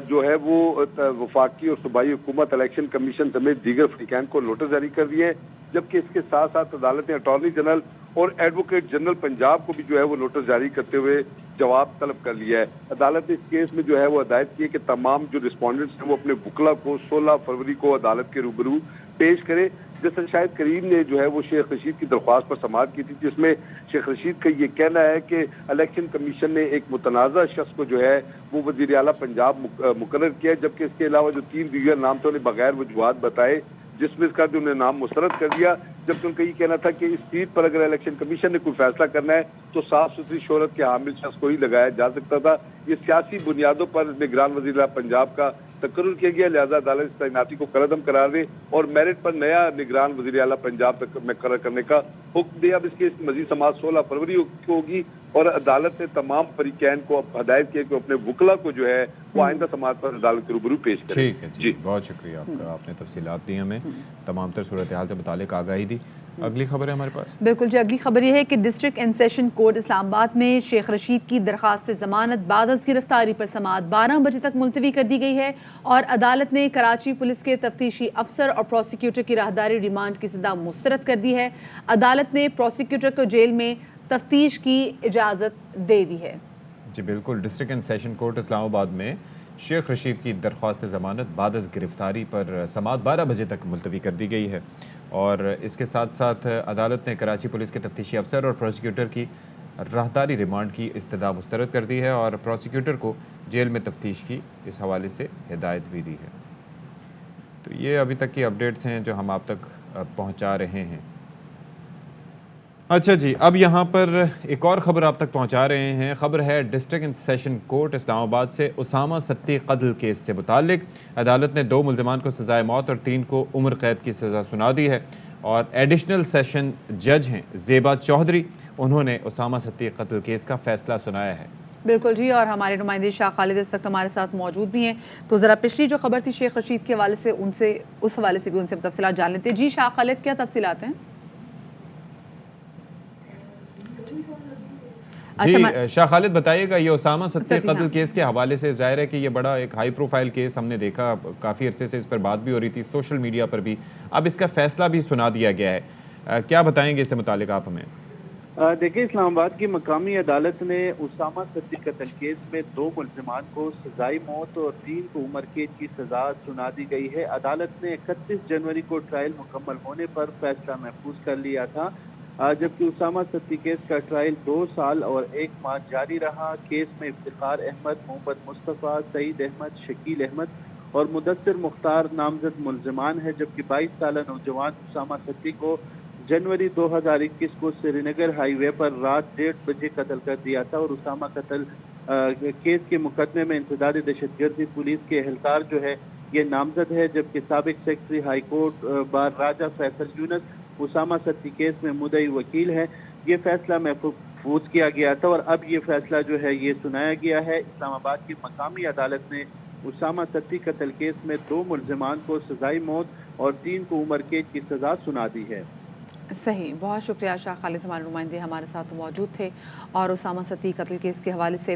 جو ہے وہ وفاقی اور صوبائی حکومت الیکشن کمیشن سمیت دیگر فریقین کو نوٹس جاری کر دیے. جبکہ اس کے ساتھ ساتھ عدالت نے اٹارنی جنرل اور ایڈوکیٹ جنرل پنجاب کو بھی جو ہے وہ نوٹس جاری کرتے ہوئے جواب طلب کر لیا ہے. عدالت نے اس کیس میں جو ہے وہ ہدایت کی ہے کہ تمام جو رسپونڈنٹس ہیں وہ اپنے وکلا کو 16 فروری کو عدالت کے روبرو پیش کرے. جیسے شاہد کریم نے جو ہے وہ شیخ رشید کی درخواست پر سماعت کی تھی، جس میں شیخ رشید کا یہ کہنا ہے کہ الیکشن کمیشن نے ایک متنازع شخص کو جو ہے وہ وزیر اعلیٰ پنجاب مقرر کیا، جبکہ اس کے علاوہ جو 3 دیگر نام تھے انہیں بغیر وجوہات بتائے ڈسمس کر دیا، انہیں نام مسترد کر دیا، جبکہ ان کا یہ کہنا تھا کہ اس سیٹ پر اگر الیکشن کمیشن نے کوئی فیصلہ کرنا ہے تو صاف ستھری شہرت کے حامل شخص کو ہی لگایا جا سکتا تھا. یہ سیاسی بنیادوں پر نگران وزیر اعلیٰ پنجاب کا تقرر کیا گیا، لہذا عدالت اس تعیناتی کو کالعدم قرار دے اور میرٹ پر نیا نگران وزیر اعلیٰ پنجاب مقرر کرنے کا حکم دیا. اب اس کی مزید سماعت 16 فروری کو ہوگی اور عدالت نے تمام فریقین کو ہدایت کیا کہ اپنے وکلا کو جو ہے وہ آئندہ سماعت پر عدالت کے روبرو پیش کریں. ٹھیک ہے جی، بہت شکریہ آپ کا، آپ نے تفصیلات دی ہمیں، تمام تر صورتحال سے متعلق آگاہی دی. اگلی خبر ہے ہمارے پاس. بالکل جی، اگلی خبر یہ ہے کہ ڈسٹرکٹ اینڈ سیشن کورٹ اسلام آباد میں شیخ رشید کی درخواست ضمانت بعد از گرفتاری پر سماعت 12 بجے تک ملتوی کر دی گئی ہے اور عدالت نے کراچی پولیس کے تفتیشی افسر اور پروسیکیوٹر کی راہداری ریمانڈ کی سزا مسترد کر دی ہے. عدالت نے پروسیکیوٹر کو جیل میں تفتیش کی اجازت دے دی ہے. جی بالکل، ڈسٹرکٹ اینڈ سیشن کورٹ اسلام آباد میں شیخ رشید کی درخواست ضمانت بعد از گرفتاری پر سماعت 12 بجے تک ملتوی کر دی گئی ہے اور اس کے ساتھ ساتھ عدالت نے کراچی پولیس کے تفتیشی افسر اور پروسیکیوٹر کی راہداری ریمانڈ کی استدعا مسترد کر دی ہے اور پروسیکیوٹر کو جیل میں تفتیش کی اس حوالے سے ہدایت بھی دی ہے. تو یہ ابھی تک کی اپڈیٹس ہیں جو ہم آپ تک پہنچا رہے ہیں. اچھا جی، اب یہاں پر ایک اور خبر آپ تک پہنچا رہے ہیں. خبر ہے ڈسٹرکٹ اینڈ سیشن کورٹ اسلام آباد سے اسامہ ستی قتل کیس سے متعلق. عدالت نے 2 ملزمان کو سزائے موت اور 3 کو عمر قید کی سزا سنا دی ہے اور ایڈیشنل سیشن جج ہیں زیبا چودھری، انہوں نے اسامہ ستی قتل کیس کا فیصلہ سنایا ہے. بالکل جی، اور ہمارے نمائندے شاہ خالد اس وقت ہمارے ساتھ موجود بھی ہیں. تو ذرا پچھلی جو خبر تھی شیخ رشید کے حوالے سے اس حوالے سے بھی ان سے تفصیلات جان لیتے ہیں. جی شاہ خالد، کیا تفصیلات ہیں؟ جی شاہ خالد بتائیے گا، یہ اسامہ ستی قتل کیس کے حوالے سے ظاہر ہے کہ یہ بڑا ایک ہائی پروفائل کیس ہم نے دیکھا، کافی عرصے سے اس پر بات بھی ہو رہی تھی سوشل میڈیا پر بھی، اب اس کا فیصلہ بھی سنا دیا گیا ہے. کیا بتائیں گے اس سے متعلق آپ ہمیں؟ دیکھیں، اسلام آباد کی مقامی عدالت نے اسامہ ستی قتل کیس میں 2 ملزمان کو سزائے موت اور 3 کو عمر قید کی سزا سنا دی گئی ہے. عدالت نے 31 جنوری کو ٹرائل مکمل ہونے پر فیصلہ محفوظ کر لیا تھا، جبکہ اسامہ ستی کیس کا ٹرائل 2 سال اور 1 ماہ جاری رہا. کیس میں افتخار احمد، محمد مصطفیٰ، سعید احمد، شکیل احمد اور مدثر مختار نامزد ملزمان ہے، جبکہ 22 سالہ نوجوان اسامہ ستی کو جنوری 2021 کو سری نگر ہائی وے پر رات 1:30 بجے قتل کر دیا تھا اور اسامہ قتل کیس کے مقدمے میں انسداد دہشت گردی پولیس کے اہلکار جو ہے یہ نامزد ہے، جبکہ سابق سیکرٹری ہائی کورٹ بار راجہ فیصل یونس اسامہ ستی کیس میں مدعی وکیل ہے. یہ فیصلہ محفوظ کیا گیا تھا اور اب یہ فیصلہ جو ہے یہ سنایا گیا ہے. اسلام آباد کی مقامی عدالت نے اسامہ ستی قتل کیس میں 2 ملزمان کو سزائے موت اور 3 کو عمر قید کی سزا سنا دی ہے. صحیح، بہت شکریہ شاہ خالد، ہمارے نمائندے ہمارے ساتھ موجود تھے اور اسامہ ستی قتل کیس کے حوالے سے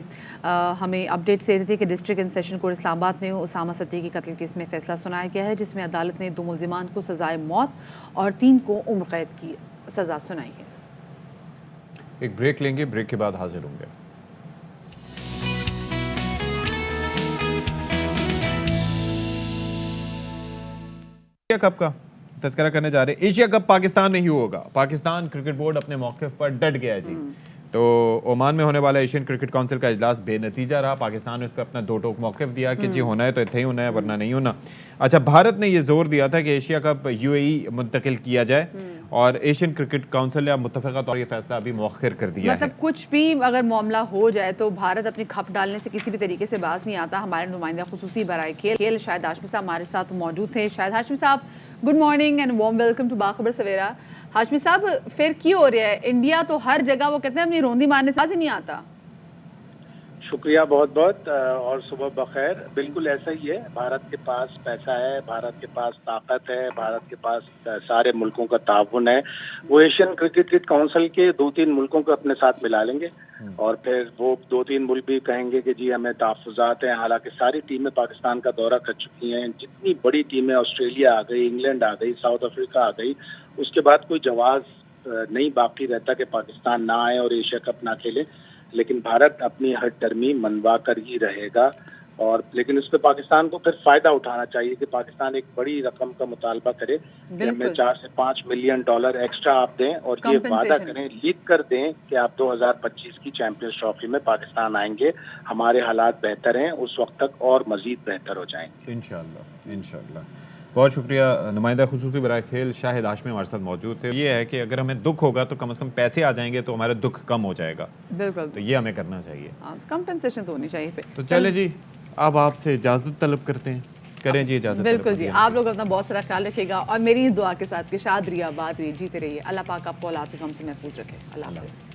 ہمیں اپڈیٹس دے رہے تھے کہ ڈسٹرکٹ اینڈ سیشن کورٹ اسلام آباد میں اسامہ ستی کی قتل کیس میں فیصلہ سنایا گیا ہے، جس میں عدالت نے 2 ملزمان کو سزائے موت اور 3 کو عمر قید کی سزا سنائی ہے. ایک بریک لیں گے، بریک کے بعد حاضر ہوں گے. ایشیا کپ کا تذکرہ کرنے جا رہے ہیں. ایشیا کپ پاکستان نہیں ہوگا. پاکستان کرکٹ بورڈ اپنے موقف پر ڈٹ گیا جی. تو عمان میں ہونے والا ایشین کرکٹ کونسل کا اجلاس بے نتیجہ رہا. پاکستان نے اس پہ اپنا 2 ٹوک موقف دیا کہ جی ہونا ہے تو اتنے ہی ہونا ہے ورنہ نہیں ہونا. اچھا، بھارت نے یہ زور دیا تھا کہ ایشیا کپ UAE منتقل کیا جائے اور ایشین کرکٹ کونسل نے متفقہ طور یہ فیصلہ ابھی مؤخر کر دیا ہے. مطلب کچھ بھی اگر معاملہ ہو جائے تو بھارت اپنی کھپ ڈالنے سے کسی بھی طریقے سے باز نہیں آتا. ہمارے نمائندہ خصوصی برائے کھیل شاہد ہاشمی صاحب ہمارے ساتھ موجود تھے. شاہد ہاشمی صاحب، good morning and warm welcome to Bakhabar Savera. Hashmi صاحب، پھر کیوں ہو رہا ہے؟ انڈیا تو ہر جگہ وہ کہتے ہیں اپنی روندی مارنے سے ہی نہیں آتا. شکریہ بہت بہت اور صبح بخیر. بالکل ایسا ہی ہے. بھارت کے پاس پیسہ ہے، بھارت کے پاس طاقت ہے، بھارت کے پاس سارے ملکوں کا تعاون ہے. وہ ایشین کرکٹ کونسل کے 2-3 ملکوں کو اپنے ساتھ ملا لیں گے اور پھر وہ 2-3 ملک بھی کہیں گے کہ جی ہمیں تحفظات ہیں. حالانکہ ساری ٹیمیں پاکستان کا دورہ کر چکی ہیں. جتنی بڑی ٹیمیں آسٹریلیا آ گئی، انگلینڈ آ گئی، ساؤتھ افریقہ آ گئی. اس کے بعد کوئی جواز نہیں باقی رہتا کہ پاکستان نہ آئے اور ایشیا کپ نہ کھیلے. لیکن بھارت اپنی ہر ٹرمی منوا کر ہی رہے گا اور لیکن اس پہ پاکستان کو پھر فائدہ اٹھانا چاہیے کہ پاکستان ایک بڑی رقم کا مطالبہ کرے کہ ہمیں 4 سے 5 ملین ڈالر ایکسٹرا آپ دیں اور یہ وعدہ کریں، لکھ کر دیں کہ آپ 2025 کی چیمپئنز ٹرافی میں پاکستان آئیں گے، ہمارے حالات بہتر ہیں، اس وقت تک اور مزید بہتر ہو جائیں گے انشاءاللہ۔ بہت شکریہ نمائندہ خصوصی برائے کھیل شاہد ہاشمی ہمارے ساتھ موجود تھے۔ یہ ہے کہ اگر ہمیں دکھ ہوگا تو کم از کم پیسے آ جائیں گے تو ہمارا دکھ کم ہو جائے گا، بالکل، تو یہ ہمیں کرنا چاہیے، کمپنسیشن تو ہونی چاہیے۔ تو چلے جی اب آپ سے اجازت طلب کرتے ہیں، کریں جی اجازت۔ بالکل جی، آپ لوگ اپنا بہت سارا خیال رکھے گا اور میری دعا کے ساتھ کہ شاد رہیے، آباد رہیے، جیتے رہیے، اللہ پاک آپ کو اولاد کے غم سے محفوظ رکھے۔ اللہ حافظ۔